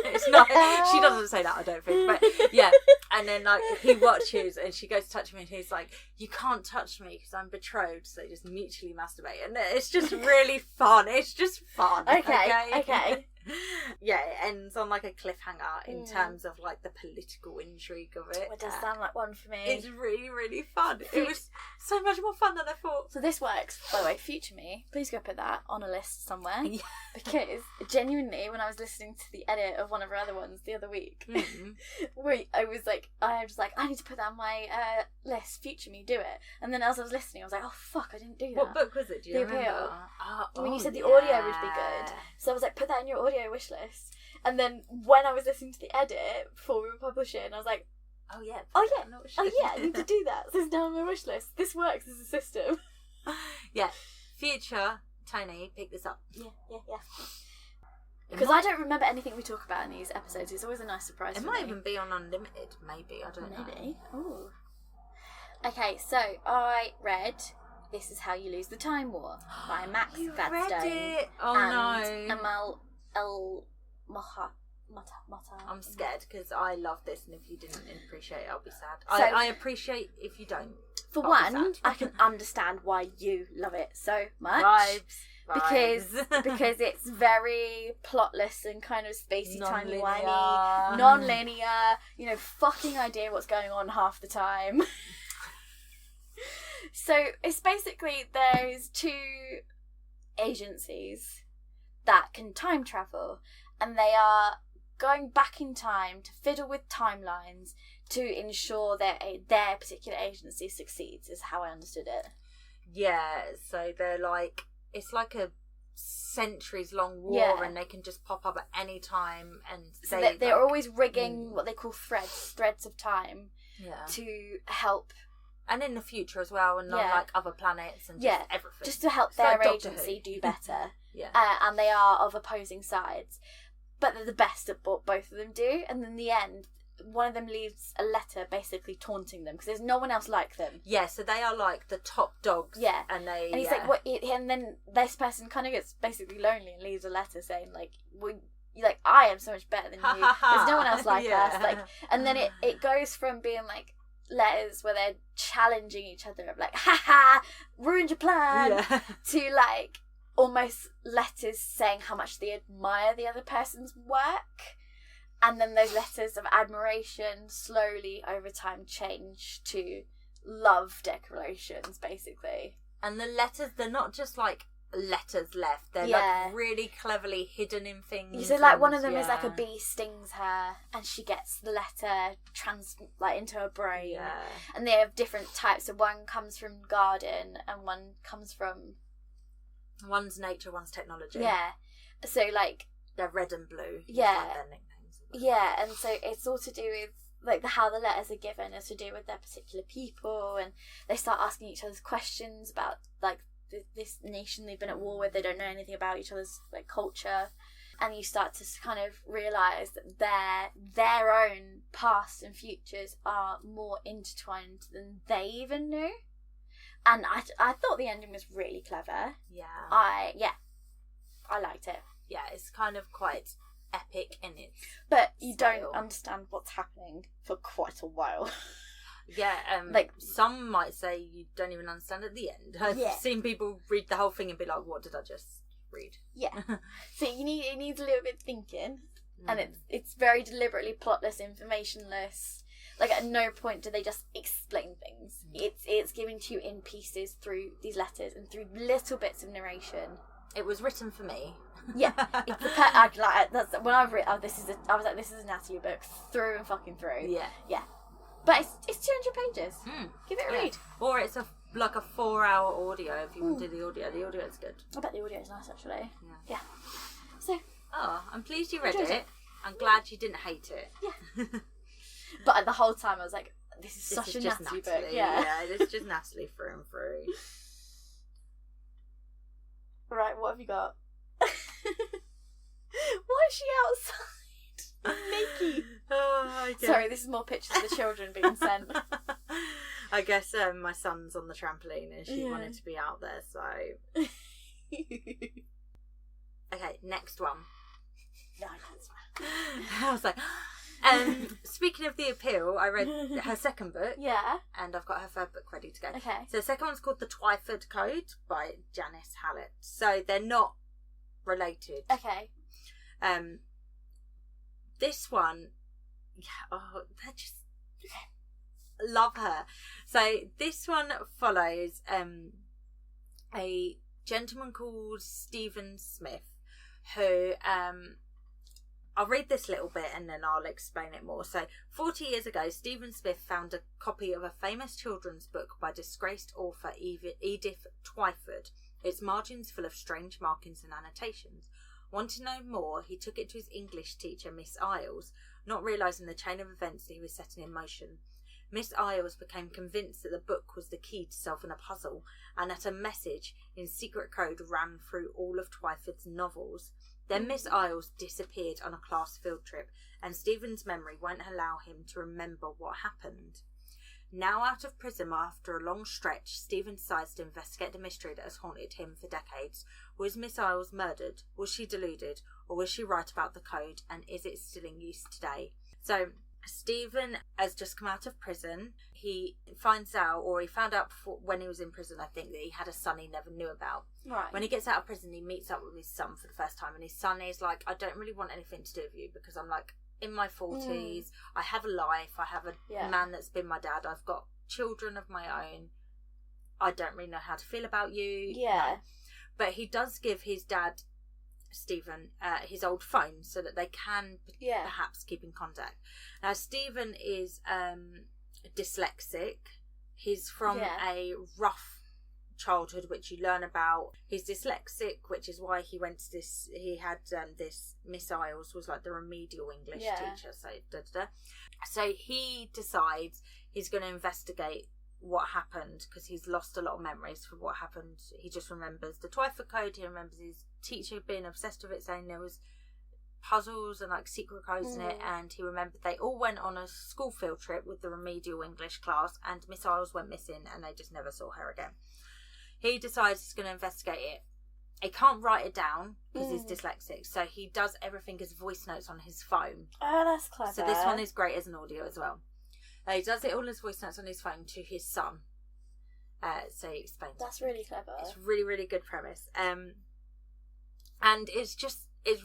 It's not, she doesn't say that, I don't think, but yeah. And then like he watches and she goes to touch him and he's like, you can't touch me because I'm betrothed, so they just mutually masturbate, and it's just really fun. It's just fun. Okay. Yeah, it ends on like a cliffhanger in terms of like the political intrigue of it. It does sound like one for me. It's really, really fun. It was So much more fun than I thought. So this works. By the way, future me, please go put that on a list somewhere. Yeah. Because genuinely, when I was listening to the edit of one of our other ones the other week, I was like, I need to put that on my list. Future me, do it. And then as I was listening, I was like, oh fuck, I didn't do that. What book was it? Do you remember? Appeal. When you said the yeah. audio would be good, so I was like, put that in your audio wish list. And then when I was listening to the edit before we were publishing, I was like, I need to do that. So it's down on my wish list. This works as a system. Yeah. Future Tony, pick this up. Yeah. Because I don't remember anything we talk about in these episodes. It's always a nice surprise. It might even be on Unlimited, maybe. I don't know. Maybe. Ooh. Okay, so I read This Is How You Lose the Time War by Max Gladstone. Read it? Oh and no. Amal El Mata. I'm scared because I love this, and if you didn't appreciate it, I'll be sad. So, I appreciate if you don't. For one, I can understand why you love it so much. Vibes. Because it's very plotless and kind of spacey, timey-wimey, Non-linear. non-linear, fucking idea what's going on half the time. So it's basically there's two agencies that can time travel, and they are going back in time to fiddle with timelines to ensure that their particular agency succeeds, is how I understood it. Yeah, so they're like, it's like a centuries-long war, and they can just pop up at any time, and so they're always rigging what they call threads of time, to help. And in the future as well, and on like other planets and just everything. Just to help their agency do better. And they are of opposing sides. But they're the best at what both of them do. And in the end, one of them leaves a letter basically taunting them because there's no one else like them. Yeah, so they are like the top dogs. Yeah. And he's like, what? And then this person kind of gets basically lonely and leaves a letter saying, like, I am so much better than you. There's no one else like us. Like, and then it goes from being like letters where they're challenging each other of like, ruined your plan, to like almost letters saying how much they admire the other person's work, and then those letters of admiration slowly over time change to love declarations, basically. And the letters, they're not just like letters left, they're like really cleverly hidden in things. So like one of them is like a bee stings her and she gets the letter into her brain, and they have different types. So one comes from garden and one comes from, one's nature, one's technology. So like they're red and blue. Like their nicknames. And so it's all to do with like how the letters are given is to do with their particular people, and they start asking each other's questions about like this nation they've been at war with. They don't know anything about each other's like culture, and you start to kind of realise that their own past and futures are more intertwined than they even knew. And I thought the ending was really clever. I liked it. It's kind of quite epic in its but you style. Don't understand what's happening for quite a while. Like some might say you don't even understand at the end. I've seen people read the whole thing and be like, what did I just read? So it needs a little bit of thinking, and it's very deliberately plotless, informationless. Like at no point do they just explain things. It's given to you in pieces through these letters and through little bits of narration. It was written for me. That's when I've written. This is a Natalie book through and fucking through. But it's 200 pages. Give it a read. Or it's like a 4-hour audio if you want to do the audio. The audio is good. I bet the audio is nice actually. Yeah. So. I'm pleased you read it. I'm glad you didn't hate it. Yeah. But the whole time I was like, this is such a Natalie book. Yeah, it's just Natalie through and through. Right, what have you got? Why is she outside? Naked. Sorry, this is more pictures of the children being sent. I guess my son's on the trampoline and she wanted to be out there, so. Okay, next one. No, that's fine. I was like, speaking of the appeal, I read her second book. And I've got her third book ready to go. Okay. So the second one's called The Twyford Code by Janice Hallett. So they're not related. Okay. This one, they're just Love her. So this one follows a gentleman called Stephen Smith, who I'll read this little bit and then I'll explain it more. So 40 years ago, Stephen Smith found a copy of a famous children's book by disgraced author Edith Twyford. Its margins full of strange markings and annotations. Wanting to know more, he took it to his English teacher, Miss Isles, not realising the chain of events that he was setting in motion. Miss Isles became convinced that the book was the key to solving a puzzle, and that a message in secret code ran through all of Twyford's novels. Then Miss Isles disappeared on a class field trip, and Stephen's memory won't allow him to remember what happened. Now out of prison after a long stretch, Stephen decides to investigate the mystery that has haunted him for decades. Was Miss Isles murdered? Was she deluded? Or was she right about the code? And is it still in use today? So Stephen has just come out of prison. He finds out, or he found out before, when he was in prison, I think, that he had a son he never knew about. Right. When he gets out of prison, he meets up with his son for the first time, and his son is like, I don't really want anything to do with you because I'm like in my 40s. I have a life. I have a man that's been my dad. I've got children of my own. I don't really know how to feel about you. Yeah. No. But he does give his dad, Stephen, his old phone so that they can perhaps keep in contact. Now, Stephen is dyslexic. He's from a rough childhood, which you learn about. He's dyslexic, which is why he went to this. He had this Miss Isles was like the remedial English teacher. So he decides he's going to investigate what happened because he's lost a lot of memories for what happened. He just remembers the Twyford code. He remembers his teacher being obsessed with it, saying there was puzzles and like secret codes in it, and he remembered they all went on a school field trip with the remedial English class, and Miss Isles went missing and they just never saw her again. He decides he's going to investigate it. He can't write it down because he's dyslexic, so he does everything as voice notes on his phone. Oh, that's clever. So this one is great as an audio as well. He does it all as voice notes on his phone to his son. So he explains. That's really clever. It's really, really good premise. And it's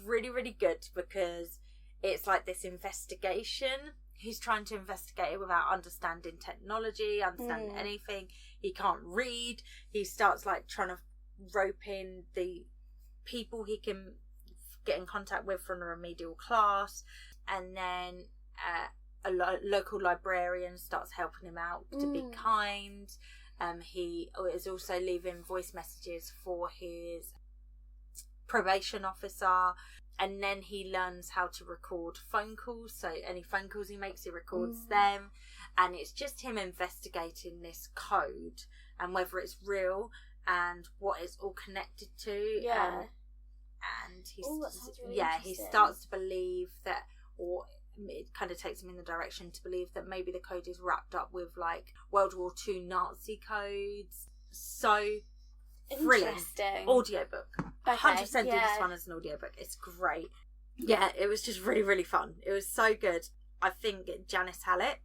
really, really good because it's like this investigation. He's trying to investigate it without understanding technology, understanding anything. He can't read. He starts like trying to rope in the people he can get in contact with from the remedial class, and then a local librarian starts helping him out to be kind. He is also leaving voice messages for his probation officer, and then he learns how to record phone calls. So any phone calls he makes, he records them, and it's just him investigating this code and whether it's real and what it's all connected to. And he starts to believe that, or it kind of takes him in the direction to believe that maybe the code is wrapped up with like World War II Nazi codes. So brilliant audiobook. 100% do this one as an audiobook. It's great. Yeah, it was just really, really fun. It was so good. I think Janice Hallett,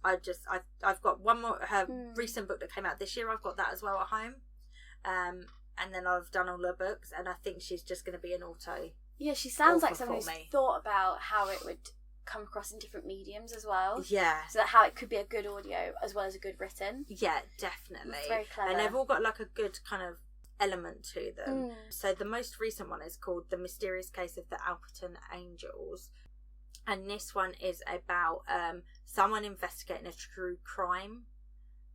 I've got one more, her recent book that came out this year, I've got that as well at home. And then I've done all her books, and I think she's just going to be an auto. Yeah, she sounds like someone who's thought about how it would come across in different mediums as well. Yeah. So that how it could be a good audio as well as a good written. Yeah, definitely. It's very clever. And they've all got like a good kind of element to them. So the most recent one is called The Mysterious Case of the Alperton Angels. And this one is about someone investigating a true crime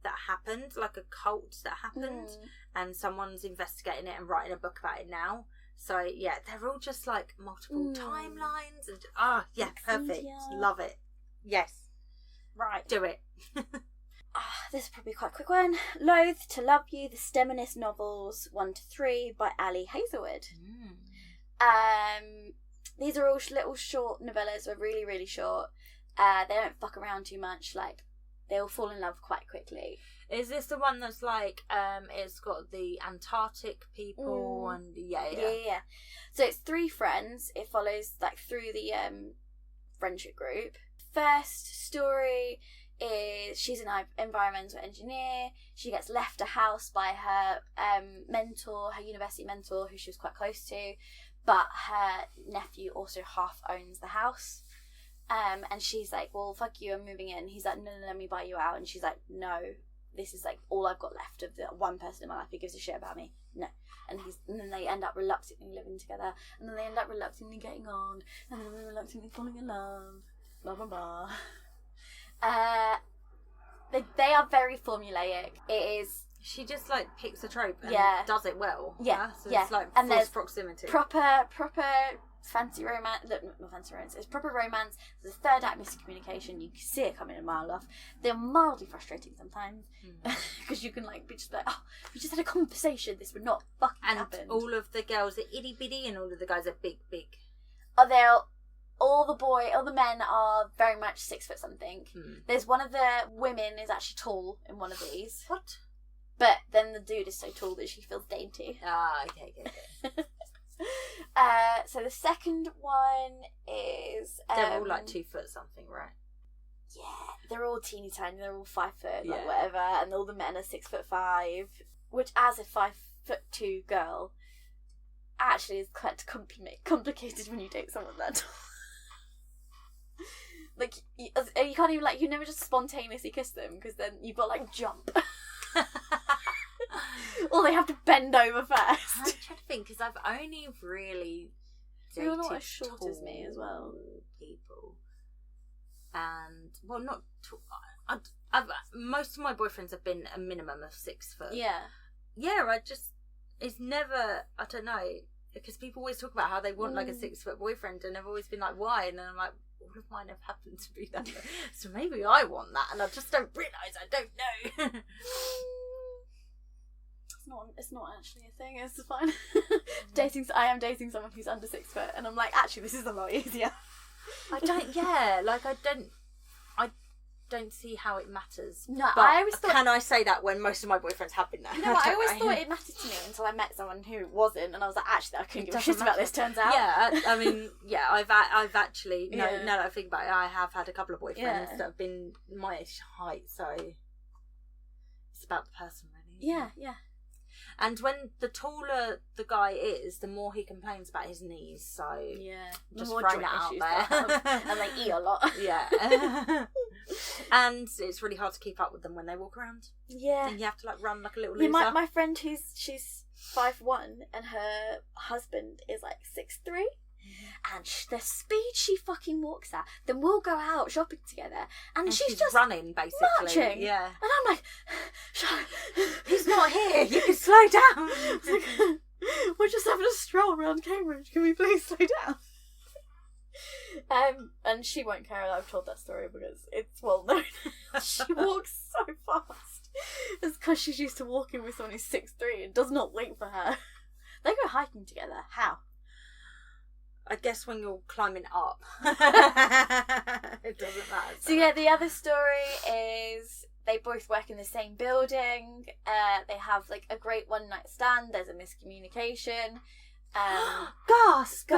that happened, like a cult that happened, and someone's investigating it and writing a book about it now. So yeah, they're all just like multiple timelines and perfect. Love it. Yes. Right. Do it. This is probably quite a quick one. Loath to Love You, the Steminist Novels 1-3 by Ali Hazelwood. These are all little short novellas. They're really, really short. They don't fuck around too much. Like, they all fall in love quite quickly. Is this the one that's like, it's got the Antarctic people and yeah. So it's 3 friends. It follows like through the friendship group. First story is she's an environmental engineer. She gets left a house by her mentor, her university mentor, who she was quite close to, but her nephew also half owns the house. And she's like, well, fuck you, I'm moving in. He's like, no, let me buy you out. And she's like, no, this is like all I've got left of the one person in my life who gives a shit about me. No. And then they end up reluctantly living together, and then they end up reluctantly getting on, and then reluctantly falling in love. Blah blah blah. They are very formulaic. It is. She just like picks a trope and does it well. Yeah, so it's like and false proximity. Proper fancy romance. Look, not fancy romance. It's proper romance. There's a third act miscommunication. You can see it coming a mile off. They're mildly frustrating sometimes because you can like be just like, oh, we just had a conversation. This would not fucking happen. And all of the girls are itty bitty, and all of the guys are big. Oh, all the men are very much 6 foot something. There's one of the women is actually tall in one of these. What? But then the dude is so tall that she feels dainty. Ah, okay. So the second one is... they're all like 2 foot something, right? Yeah, they're all teeny tiny, they're all 5 foot, like whatever, and all the men are 6'5", which as a 5'2" girl actually is quite complicated when you date someone that tall. Like, you can't even, like, you never just spontaneously kiss them, because then you've got, like, jump. Or they have to bend over first. I'm trying to think, because I've only really dated You're not as short as me as well. People. And, well, not tall. I've most of my boyfriends have been a minimum of 6 foot. Yeah. Yeah, it's never, I don't know, because people always talk about how they want, like, a 6 foot boyfriend, and I've always been like, why? And then I'm like, all of mine have happened to be that. So maybe I want that, and I just don't realise I don't know. It's not actually a thing. It's fine. I am dating someone who's under 6 foot, and I'm like, actually, this is a lot easier. I don't see how it matters. No, but I always thought. Can I say that when most of my boyfriends have been there? No, I always thought it mattered to me until I met someone who wasn't, and I was like, actually, I couldn't give a shit about this. Turns out. Yeah, I mean, yeah, I've actually now that I think about it, I have had a couple of boyfriends that have been my height, so it's about the person, really. Yeah. And when the taller the guy is, the more he complains about his knees. So just throwing that out there. And they eat a lot. Yeah. And it's really hard to keep up with them when they walk around. Yeah. And you have to like run like a little loser. My friend she's 5'1" and her husband is like 6'3". And the speed she fucking walks at, then we'll go out shopping together, and she's just running basically, marching. Yeah. And I'm like, he's not here. You can slow down. Like, we're just having a stroll around Cambridge. Can we please slow down? And she won't care that I've told that story because it's well known. She walks so fast. It's because she's used to walking with someone who's 6'3" and does not wait for her. They go hiking together. How? I guess when you're climbing up. It doesn't matter. So yeah, the other story is they both work in the same building. They have like a great one night stand. There's a miscommunication. Gasp!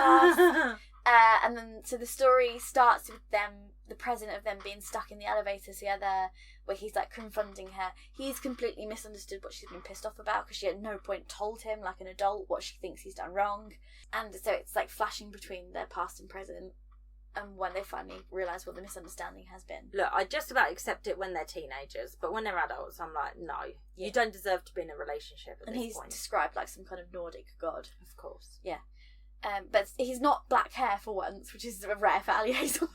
And then so the story starts with them, the present of them being stuck in the elevator together, where he's like confronting her. He's completely misunderstood what she's been pissed off about because she at no point told him, like an adult, what she thinks he's done wrong. And so it's like flashing between their past and present, and when they finally realise what the misunderstanding has been. Look, I just about accept it when they're teenagers, but when they're adults, I'm like, no, you don't deserve to be in a relationship at this point. And he's described like some kind of Nordic god. Of course. Yeah. But he's not black hair for once, which is rare for Ali Hazelwood.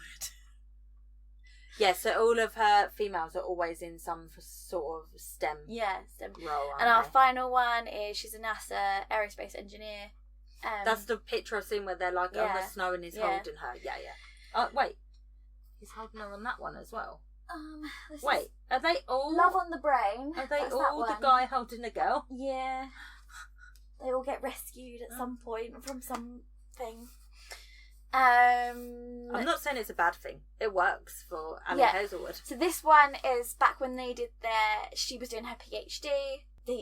Yeah, so all of her females are always in some sort of STEM role. And our final one is she's a NASA aerospace engineer. That's the picture I've seen where they're like on the snow and he's holding her. Yeah. Wait, he's holding her on that one as well. Wait, are they all Love on the Brain? Are they all the guy holding the girl? Yeah. They all get rescued at some point from something. I'm not saying it's a bad thing. It works for Ali Hazelwood. So this one is back when they did she was doing her PhD.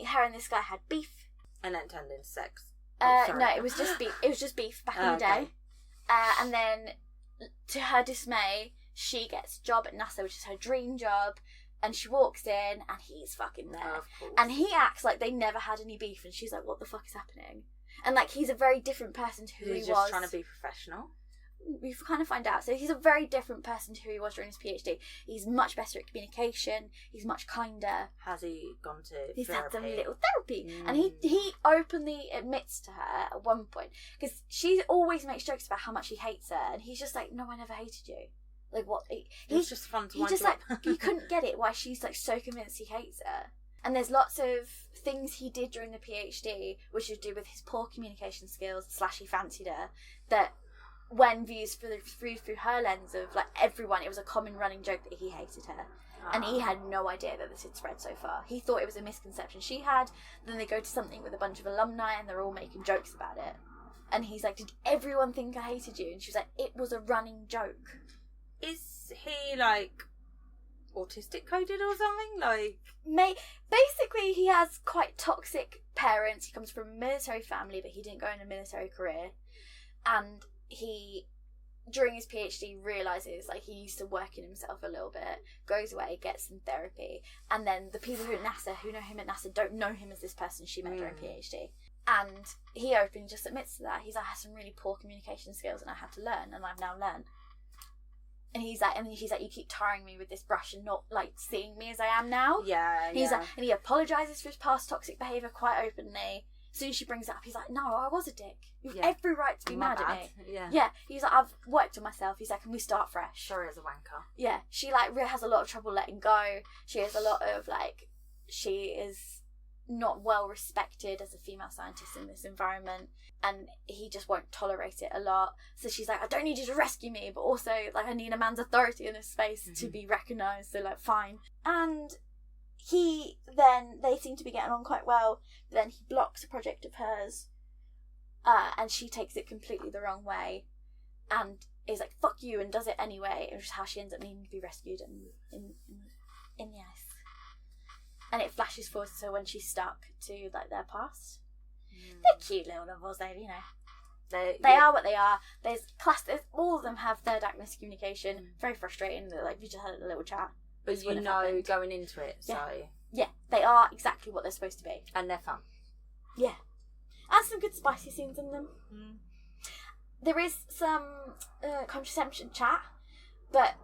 Her and this guy had beef. And then turned into sex. No, it was just beef. It was just beef back in the day. And then, to her dismay, she gets a job at NASA, which is her dream job. And she walks in, and he's fucking there. Of course. And he acts like they never had any beef, and she's like, "What the fuck is happening?" And like, he's a very different person to who he was. He's just trying to be professional. we kind of find out. So he's a very different person to who he was during his PhD. He's much better at communication. He's much kinder. Has he gone to He's therapy? had some little therapy. And he openly admits to her at one point, because she always makes jokes about how much he hates her, and he's just like, no, I never hated you. Like, what? It's just fun to he wind just you like, up. you couldn't get it, why she's like so convinced he hates her. And there's lots of things he did during the PhD which would do with his poor communication skills / he fancied her, that when viewed through her lens of like everyone, it was a common running joke that he hated her. And he had no idea that this had spread so far. He thought it was a misconception she had. Then they go to something with a bunch of alumni and they're all making jokes about it. And he's like, did everyone think I hated you? And she was like, it was a running joke. Is he like autistic coded or something? Like, basically he has quite toxic parents. He comes from a military family, but he didn't go in a military career. And he, during his PhD, realises like he needs to work in himself a little bit, goes away, gets some therapy, and then the people who know him at NASA don't know him as this person she met during PhD. And he openly just admits to that. He's like, I had some really poor communication skills and I had to learn, and I've now learned. And he's like, you keep tiring me with this brush and not like seeing me as I am now. Yeah. He's like, and he apologises for his past toxic behaviour quite openly. As soon as she brings it up, he's like, no, I was a dick. You've every right to be mad at me. Yeah. He's like, I've worked on myself. He's like, can we start fresh? Sorry as a wanker. Yeah. She like has a lot of trouble letting go. She has a lot of like, she is not well respected as a female scientist in this environment, and he just won't tolerate it a lot. So she's like, I don't need you to rescue me, but also like I need a man's authority in this space to be recognised. So like, fine. And they seem to be getting on quite well, but then he blocks a project of hers, and she takes it completely the wrong way and is like, fuck you, and does it anyway, which is how she ends up needing to be rescued in the ice. And it flashes forward to when she's stuck to like their past. They're cute little novels, you know. They are what they are. There's all of them have third act miscommunication. Very frustrating. Like, you just had a little chat. But you know going into it, so... Yeah, they are exactly what they're supposed to be. And they're fun. Yeah. And some good spicy scenes in them. There is some contraception chat, but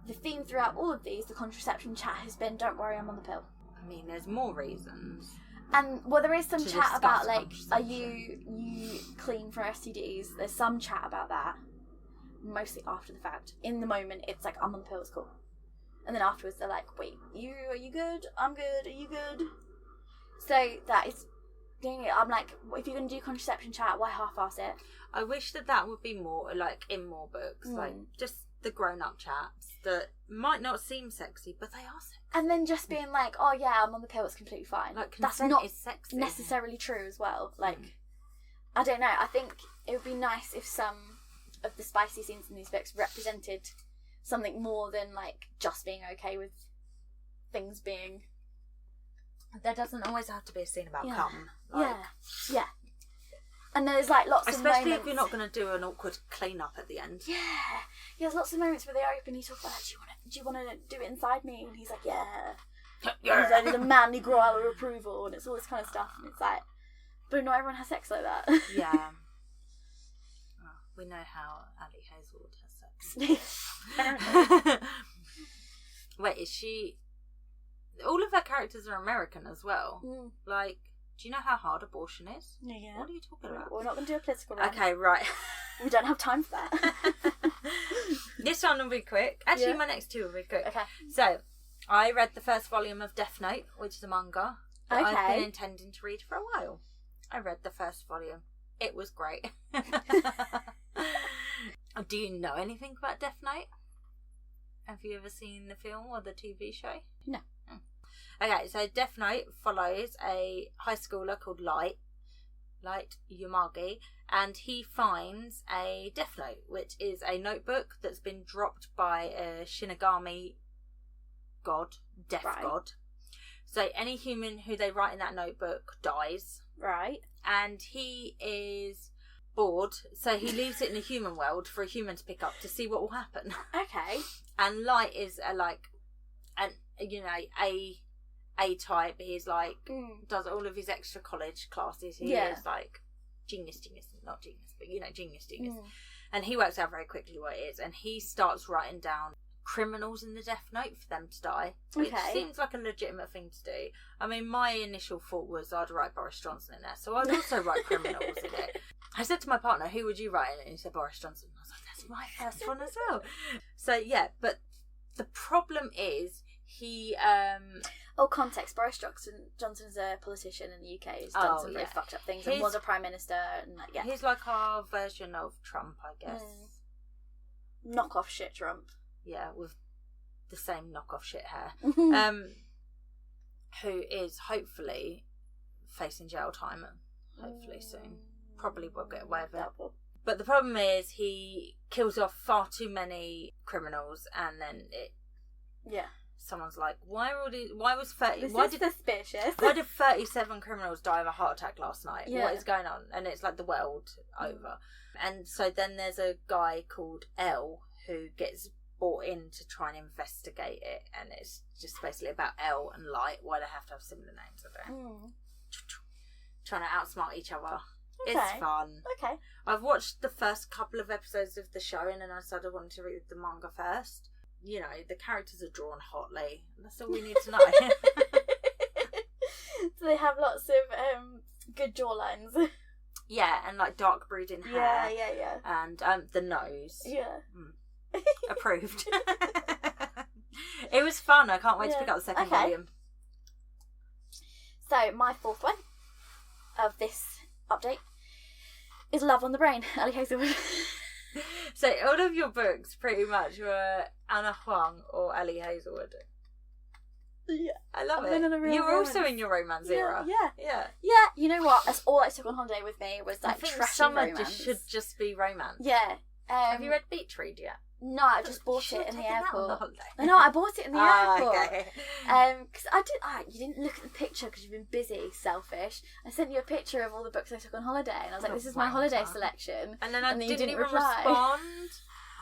the theme throughout all of these, the contraception chat, has been, don't worry, I'm on the pill. I mean, there's more reasons. And, well, there is some chat about, like, are you clean from STDs? There's some chat about that. Mostly after the fact. In the moment, it's like, I'm on the pill, it's cool. And then afterwards, they're like, wait, are you good? I'm good, are you good? So, that is... I'm like, if you're going to do contraception chat, why half-ass it? I wish that would be more, like, in more books. Like, just the grown-up chats that might not seem sexy, but they are sexy. And then just being like, oh yeah, I'm on the pill, it's completely fine. Like, that's not is sexy. necessarily true as well. Like, I don't know, I think it would be nice if some of the spicy scenes in these books represented something more than, like, just being okay with things being... There doesn't always have to be a scene about cum. Like... Yeah. And there's, like, lots of moments... Especially if you're not going to do an awkward clean-up at the end. Yeah. There's lots of moments where they openly talk about, do you want to do it inside me? And he's like, yeah. Yeah. He's like, there's a manly growl of approval, and it's all this kind of stuff. And it's like, but not everyone has sex like that. Yeah. Well, we know how Ali Hazelwood has sex. Wait, is she... All of her characters are American as well. Like... Do you know how hard abortion is? Yeah. What are you talking about? We're not going to do a political round. Okay, right. We don't have time for that. This one will be quick. Actually, my next two will be quick. Okay. So, I read the first volume of Death Note, which is a manga that I've been intending to read for a while. I read the first volume. It was great. Do you know anything about Death Note? Have you ever seen the film or the TV show? No. Okay, so Death Note follows a high schooler called Light Yamagi, and he finds a Death Note, which is a notebook that's been dropped by a Shinigami god, death god. So any human who they write in that notebook dies. Right. And he is bored, so he leaves it in the human world for a human to pick up to see what will happen. Okay. And Light is A type. He's like does all of his extra college classes. He is like genius, not genius, but genius. And he works out very quickly what it is, and he starts writing down criminals in the death note for them to die. Which seems like a legitimate thing to do. I mean, my initial thought was I'd write Boris Johnson in there, so I'd also write criminals in it. I said to my partner, who would you write in it? And he said Boris Johnson. I was like, that's my first one as well. So yeah, but the problem is he context. Boris Johnson's a politician in the UK. He's done some really fucked up things and was a prime minister. And he's like our version of Trump, I guess. Knockoff shit Trump. Yeah, with the same knockoff shit hair. Who is hopefully facing jail time, hopefully soon. Probably will get away with it. But the problem is he kills off far too many criminals, and then someone's like, suspicious. Why did 37 criminals die of a heart attack last night? What is going on? And it's like the world over. And so then there's a guy called L who gets brought in to try and investigate it, and it's just basically about L and Light, why they have to have similar names. I don't know. Trying to outsmart each other. Okay. It's fun. Okay. I've watched the first couple of episodes of the show, and then I decided I wanted to read the manga first. You know, the characters are drawn hotly. That's all we need to know. So they have lots of good jawlines. Yeah, and like dark brooding hair. Yeah. And the nose. Yeah. Approved. It was fun. I can't wait to pick up the second volume. So my fourth one of this update is Love on the Brain, Ali Hazelwood. So all of your books pretty much were Anna Huang or Ali Hazelwood. Yeah. I love it. You were also in your romance era. Yeah. You know what? That's all I took on holiday with me was like summer should just be romance. Yeah. Have you read Beach Read yet? No, I just bought it in the airport. No, I bought it in the airport. Okay. Because I did. You didn't look at the picture because you've been busy, selfish. I sent you a picture of all the books I took on holiday, and I was like, "This is my holiday selection." And then you didn't even reply. respond.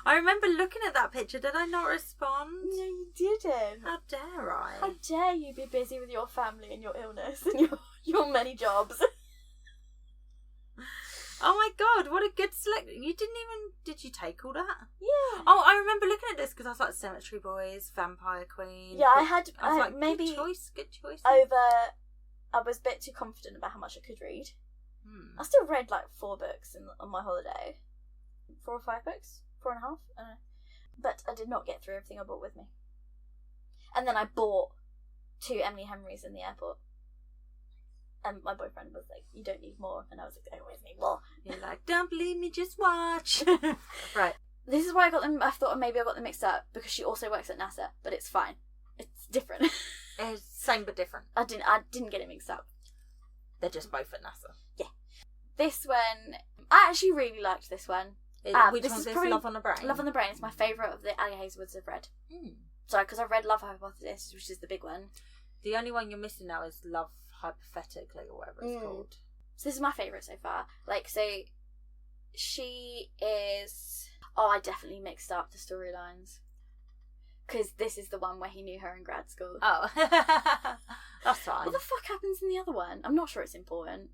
I remember looking at that picture. Did I not respond? No, you didn't. How dare I? How dare you be busy with your family and your illness and your many jobs? Oh my god, what a good selection. Did you take all that? Yeah. Oh, I remember looking at this because I was like Cemetery Boys, Vampire Queen. Yeah, I was like, maybe good choice. I was a bit too confident about how much I could read. I still read like 4 books on my holiday. 4 or 5 books? 4.5? I don't know. But I did not get through everything I bought with me. And then I bought 2 Emily Henrys in the airport. And my boyfriend was like, "You don't need more." And I was like, "I always need more." You're like, "Don't believe me, just watch." Right. This is why I got them. I thought maybe I got them mixed up because she also works at NASA, but it's fine. It's different. It's same but different. I didn't get it mixed up. They're just both at NASA. Yeah. This one, I actually really liked this one. Which one's this? Love on the Brain? Love on the Brain is my favourite of the Ali Hazewoods I've read. Sorry, because I've read Love Hypothesis, which is the big one. The only one you're missing now is Love Hypothetically, or whatever it's called. So this is my favourite so far. Like, so she is... Oh, I definitely mixed up the storylines. Because this is the one where he knew her in grad school. Oh. That's fine. What the fuck happens in the other one? I'm not sure it's important.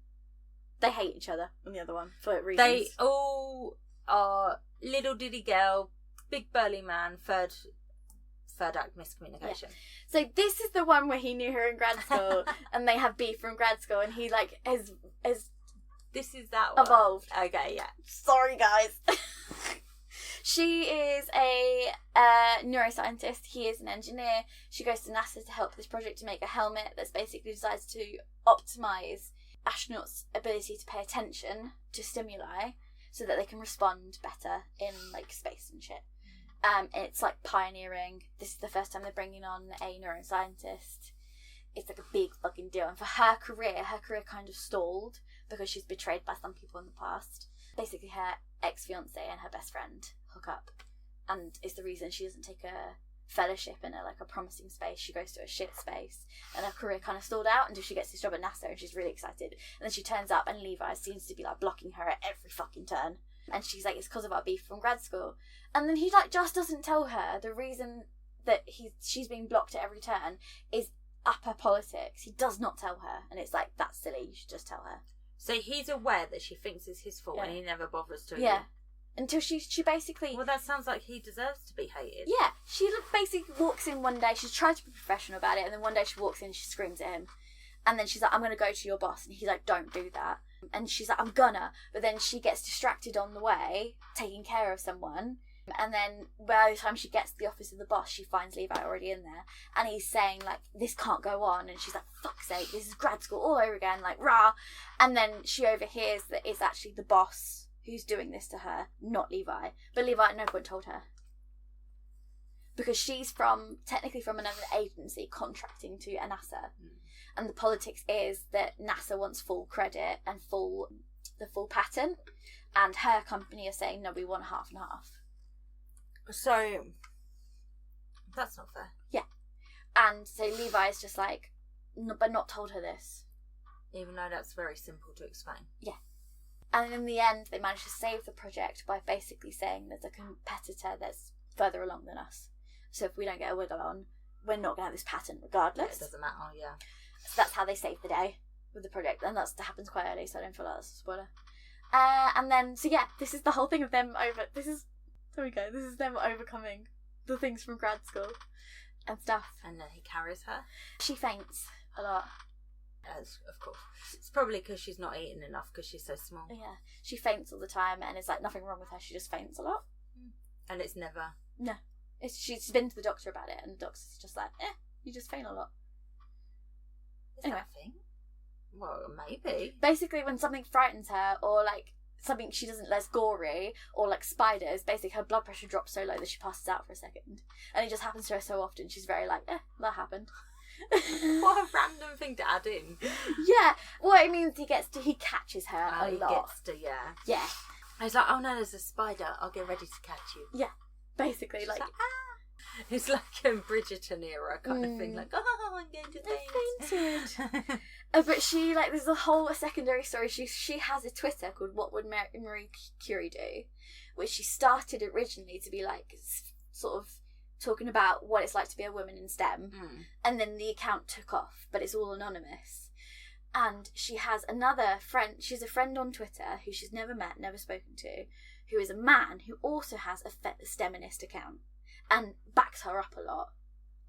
They hate each other in the other one for reasons. They all are little diddy girl, big burly man, third act miscommunication. Yeah. So this is the one where he knew her in grad school and they have beef from grad school and he like has this is that one. Evolved. Okay, yeah. Sorry guys. She is a neuroscientist. He is an engineer. She goes to NASA to help this project to make a helmet that's basically designed to optimise astronauts' ability to pay attention to stimuli so that they can respond better in like space and shit. It's like pioneering. This is the first time they're bringing on a neuroscientist. It's like a big fucking deal. And for her career kind of stalled because she's betrayed by some people in the past. Basically, her ex-fiance and her best friend hook up, and it's the reason she doesn't take a fellowship in a promising space. She goes to a shit space, and her career kind of stalled out until she gets this job at NASA, and she's really excited. And then she turns up, and Levi seems to be like blocking her at every fucking turn. And she's like, it's because of our beef from grad school. And then he like just doesn't tell her the reason that she's being blocked at every turn is upper politics. He does not tell her, and it's like, that's silly. You should just tell her. So he's aware that she thinks it's his fault, and he never bothers to. Yeah. Until she basically... Well, that sounds like he deserves to be hated. Yeah, she basically walks in one day, she's tried to be professional about it, and then one day she walks in and she screams at him. And then she's like, I'm going to go to your boss. And he's like, don't do that. And she's like, I'm gonna. But then she gets distracted on the way, taking care of someone. And then by the time she gets to the office of the boss, she finds Levi already in there. And he's saying, like, this can't go on. And she's like, fuck's sake, this is grad school all over again. Like, rah. And then she overhears that it's actually the boss who's doing this to her, not Levi. But Levi at no point told her. Because she's technically from another agency contracting to NASA. And the politics is that NASA wants full credit and the full patent, and her company is saying, no, we want half and half. So, that's not fair. Yeah. And so Levi is just like, no, but not told her this. Even though that's very simple to explain. Yeah. And in the end, they managed to save the project by basically saying there's a competitor that's further along than us. So if we don't get a wiggle on, we're not going to have this patent regardless. Yeah, it doesn't matter, yeah. So that's how they save the day with the project. And that happens quite early, so I don't feel like that's a spoiler. And then, so yeah, this is the whole thing of them there we go. This is them overcoming the things from grad school and stuff. And then he carries her. She faints a lot. As, of course. It's probably because she's not eating enough because she's so small. Yeah. She faints all the time, and it's like nothing wrong with her. She just faints a lot. And it's never... No. She's been to the doctor about it, and the doctor's just like, you just faint a lot. Is that a thing? Well, maybe. Basically, when something frightens her, or like something she doesn't less gory, or like spiders, basically her blood pressure drops so low that she passes out for a second. And it just happens to her so often, she's very like, that happened. What a random thing to add in. Yeah, well, it means he catches her a lot. He gets to, yeah. Yeah. I was like, oh no, there's a spider, I'll get ready to catch you. Yeah, basically, She's like it's like a Bridgerton era kind of thing, like, oh, I'm going to faint. But she, like, there's a whole secondary story. She has a Twitter called What Would Marie Curie Do, which she started originally to be like sort of talking about what it's like to be a woman in STEM, and then the account took off, but it's all anonymous. And she has another friend, she's a friend on Twitter who she's never met, never spoken to, who is a man who also has a STEMinist account and backs her up a lot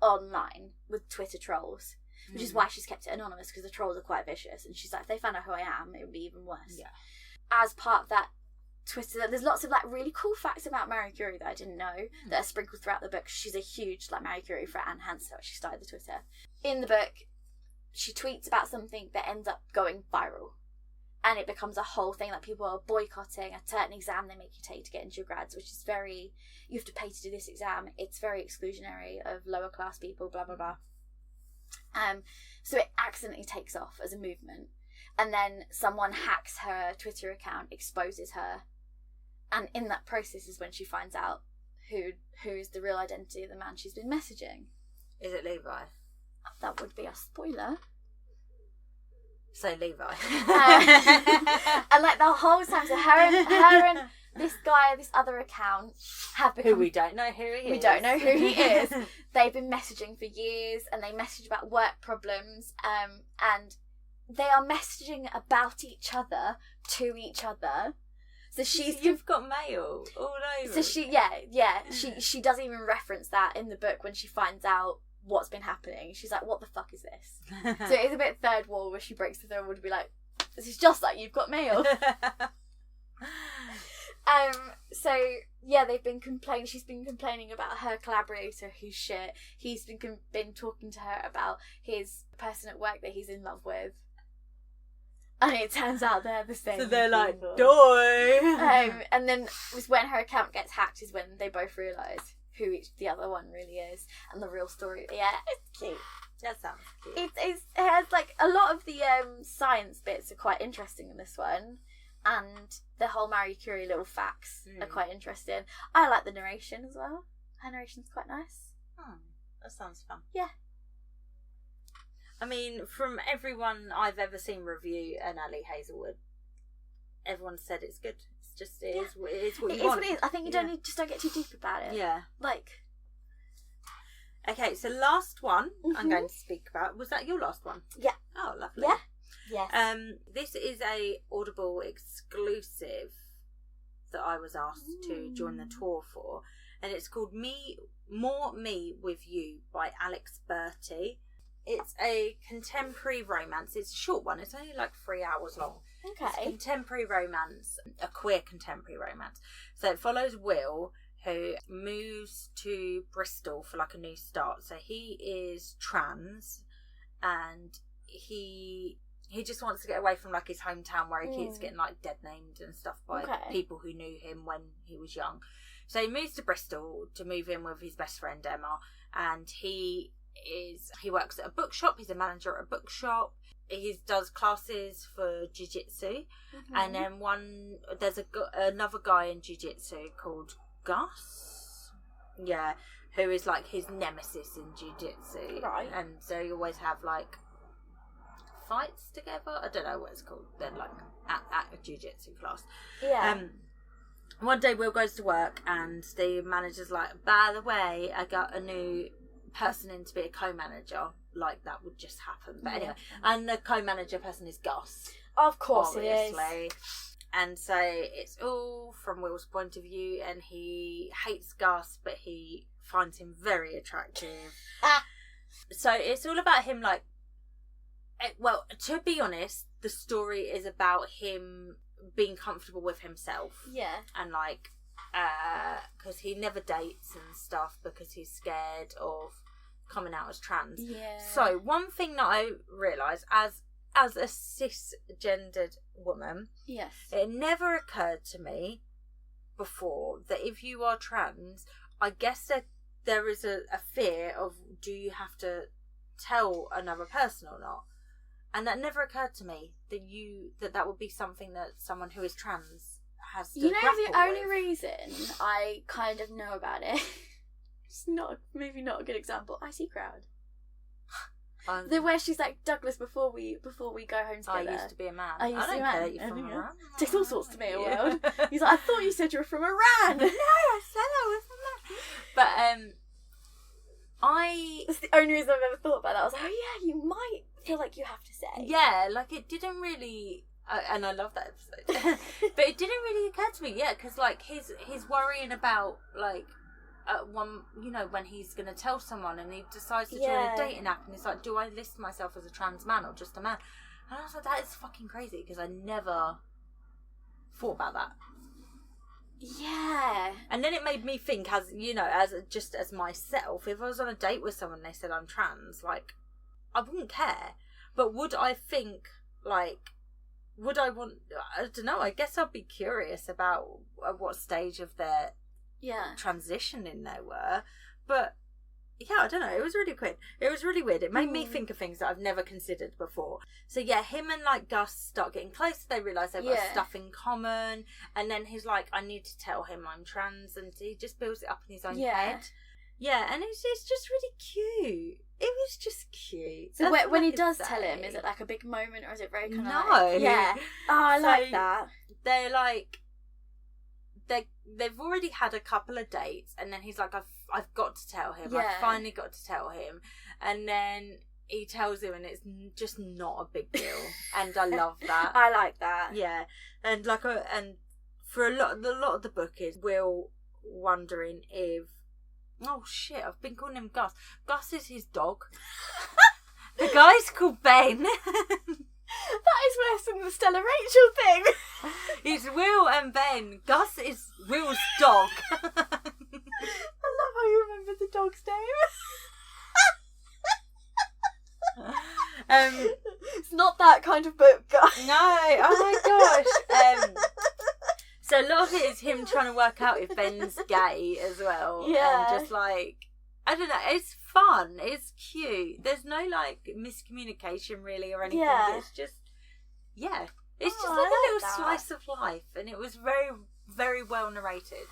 online with Twitter trolls, which is why she's kept it anonymous, because the trolls are quite vicious, and she's like, if they found out who I am, it would be even worse. Yeah. As part of that Twitter, there's lots of like really cool facts about Marie Curie that I didn't know that are sprinkled throughout the book. She's a huge like Marie Curie fan, hence how she started the Twitter. In the book, she tweets about something that ends up going viral, and it becomes a whole thing. Like, people are boycotting a certain exam they make you take to get into your grads, which is very, you have to pay to do this exam, it's very exclusionary of lower class people, blah blah blah. So it accidentally takes off as a movement, and then someone hacks her Twitter account, exposes her, and in that process is when she finds out who is the real identity of the man she's been messaging. Is it Levi? That would be a spoiler. Say Levi. And like the whole time, so her and this guy, this other account, have become... Who we don't know who he is. We don't know who he is. They've been messaging for years, and they message about work problems, and they are messaging about each other to each other. So you've got mail all over. So she doesn't even reference that in the book when she finds out what's been happening. She's like, what the fuck is this? So it is a bit third wall where she breaks the third wall to be like, this is just like you've got mail. So yeah, they've been complaining. She's been complaining about her collaborator who's shit. He's been talking to her about his person at work that he's in love with. And it turns out they're the same. So they're like, people. Doy. And then when her account gets hacked is when they both realise who the other one really is and the real story. Yeah, it's cute. That sounds cute. It has like a lot of the science bits are quite interesting in this one, and the whole Marie Curie little facts are quite interesting. I like the narration as well. Her narration's quite nice. Oh, that sounds fun. Yeah. I mean, from everyone I've ever seen review an Ali Hazelwood, everyone said it's good. It's just it is what you want. It is what it is. I think you don't get too deep about it. Yeah. Like. Okay, so last one I'm going to speak about. Was that your last one? Yeah. Oh, lovely. Yeah. Yes. This is a Audible exclusive that I was asked to join the tour for, and it's called More Me With You by Alex Bertie. It's a contemporary romance. It's a short one. It's only like 3 hours long. Okay. It's a contemporary romance, a queer contemporary romance. So it follows Will, who moves to Bristol for like a new start. So he is trans, and he just wants to get away from like his hometown where he keeps getting like dead named and stuff by people who knew him when he was young. So he moves to Bristol to move in with his best friend Emma, and he works at a bookshop. He's a manager at a bookshop. He does classes for jiu-jitsu, and then there's another guy in jiu-jitsu called Gus, who is like his nemesis in jiu-jitsu, right? And so you always have like fights together. I don't know what it's called. They're like at a jiu-jitsu class. One day Will goes to work and the manager's like, by the way, I got a new person in to be a co-manager. Like that would just happen. But anyway, and the co-manager person is Gus. Of course obviously. It is. And so it's all from Will's point of view, and he hates Gus, but he finds him very attractive. So it's all about him, like, well, to be honest, the story is about him being comfortable with himself. Yeah. And like, because he never dates and stuff because he's scared of coming out as trans. Yeah. So one thing that I realised as a cisgendered woman, yes, it never occurred to me before that if you are trans, I guess that there is a fear of, do you have to tell another person or not? And that never occurred to me that would be something that someone who is trans has to grapple the only with. reason I kind of know about it, it's maybe not a good example, IC Crowd. Where she's like, Douglas, before we go home together. I used to be a man. I used to be a don't man. care that you're from Iran. It takes all sorts to me, a world. He's like, I thought you said you were from Iran. No, I said I was from Iran. But that's the only reason I've ever thought about that. I was like, oh yeah, you might feel like you have to say. Yeah, like it didn't really, and I love that episode. But it didn't really occur to me, because like he's worrying about like when he's going to tell someone and he decides to join a dating app, and it's like, do I list myself as a trans man or just a man? And I was like, that is fucking crazy, because I never thought about that. Yeah. And then it made me think, as myself, if I was on a date with someone and they said I'm trans, like, I wouldn't care. But would I think, like, would I want, I don't know, I guess I'd be curious about at what stage of their transitioning they were. But yeah, I don't know, it was really weird. It made me think of things that I've never considered before. So yeah, him and like Gus start getting close. They realise they've got stuff in common, and then he's like, I need to tell him I'm trans, and he just builds it up in his own head. Yeah, and it's just really cute. It was just cute. So when he does tell him, is it like a big moment, or is it very kind of like... Yeah. Oh, I like that. They're like... They've already had a couple of dates, and then he's like, I've got to tell him. I've finally got to tell him. And then he tells him, and it's just not a big deal. And I love that. I like that. Yeah. And like and for a lot of the book is Will wondering if, oh shit, I've been calling him Gus. Gus is his dog. The guy's called Ben. That is worse than the Stella Rachel thing. It's Will and Ben. Gus is Will's dog. I love how you remember the dog's name. It's not that kind of book, guys. No, oh my gosh. So a lot of it is him trying to work out if Ben's gay as well. Yeah. And just like, I don't know, it's fun, it's cute. There's no like miscommunication really or anything. Yeah. It's just, it's just like a little slice of life, and it was very, very well narrated.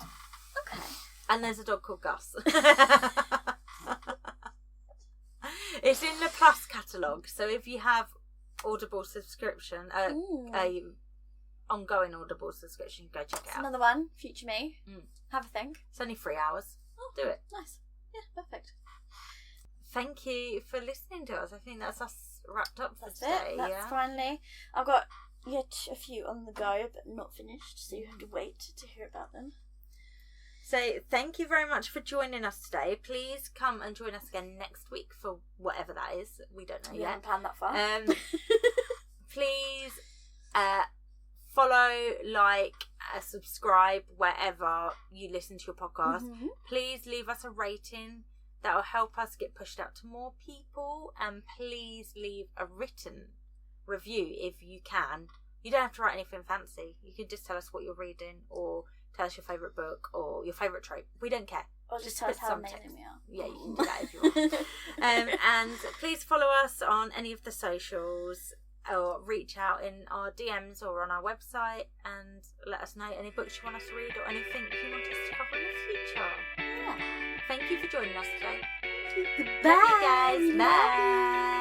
Okay. And there's a dog called Gus. It's in the Plus catalogue, so if you have Audible subscription, a ongoing Audible subscription, go check it out. Another one, future me. Have a think. It's only 3 hours. Do it. Nice. Yeah, perfect. Thank you for listening to us. I think that's us wrapped up for today. That's finally. I've got yet a few on the go, but not finished, so you have to wait to hear about them. So thank you very much for joining us today. Please come and join us again next week for whatever that is. We don't know We yet. haven't planned that far. Please follow, like, subscribe wherever you listen to your podcast. Mm-hmm. Please leave us a rating. That will help us get pushed out to more people. And please leave a written review if you can. You don't have to write anything fancy. You can just tell us what you're reading, or tell us your favourite book or your favourite trope. We don't care. Or just tell us put how some amazing text. we are. Yeah, you can do that if you want. And please follow us on any of the socials, or reach out in our DMs or on our website and let us know any books you want us to read or anything you want us to cover in the future. Yeah. Thank you for joining us today. Bye. Love you guys. Bye.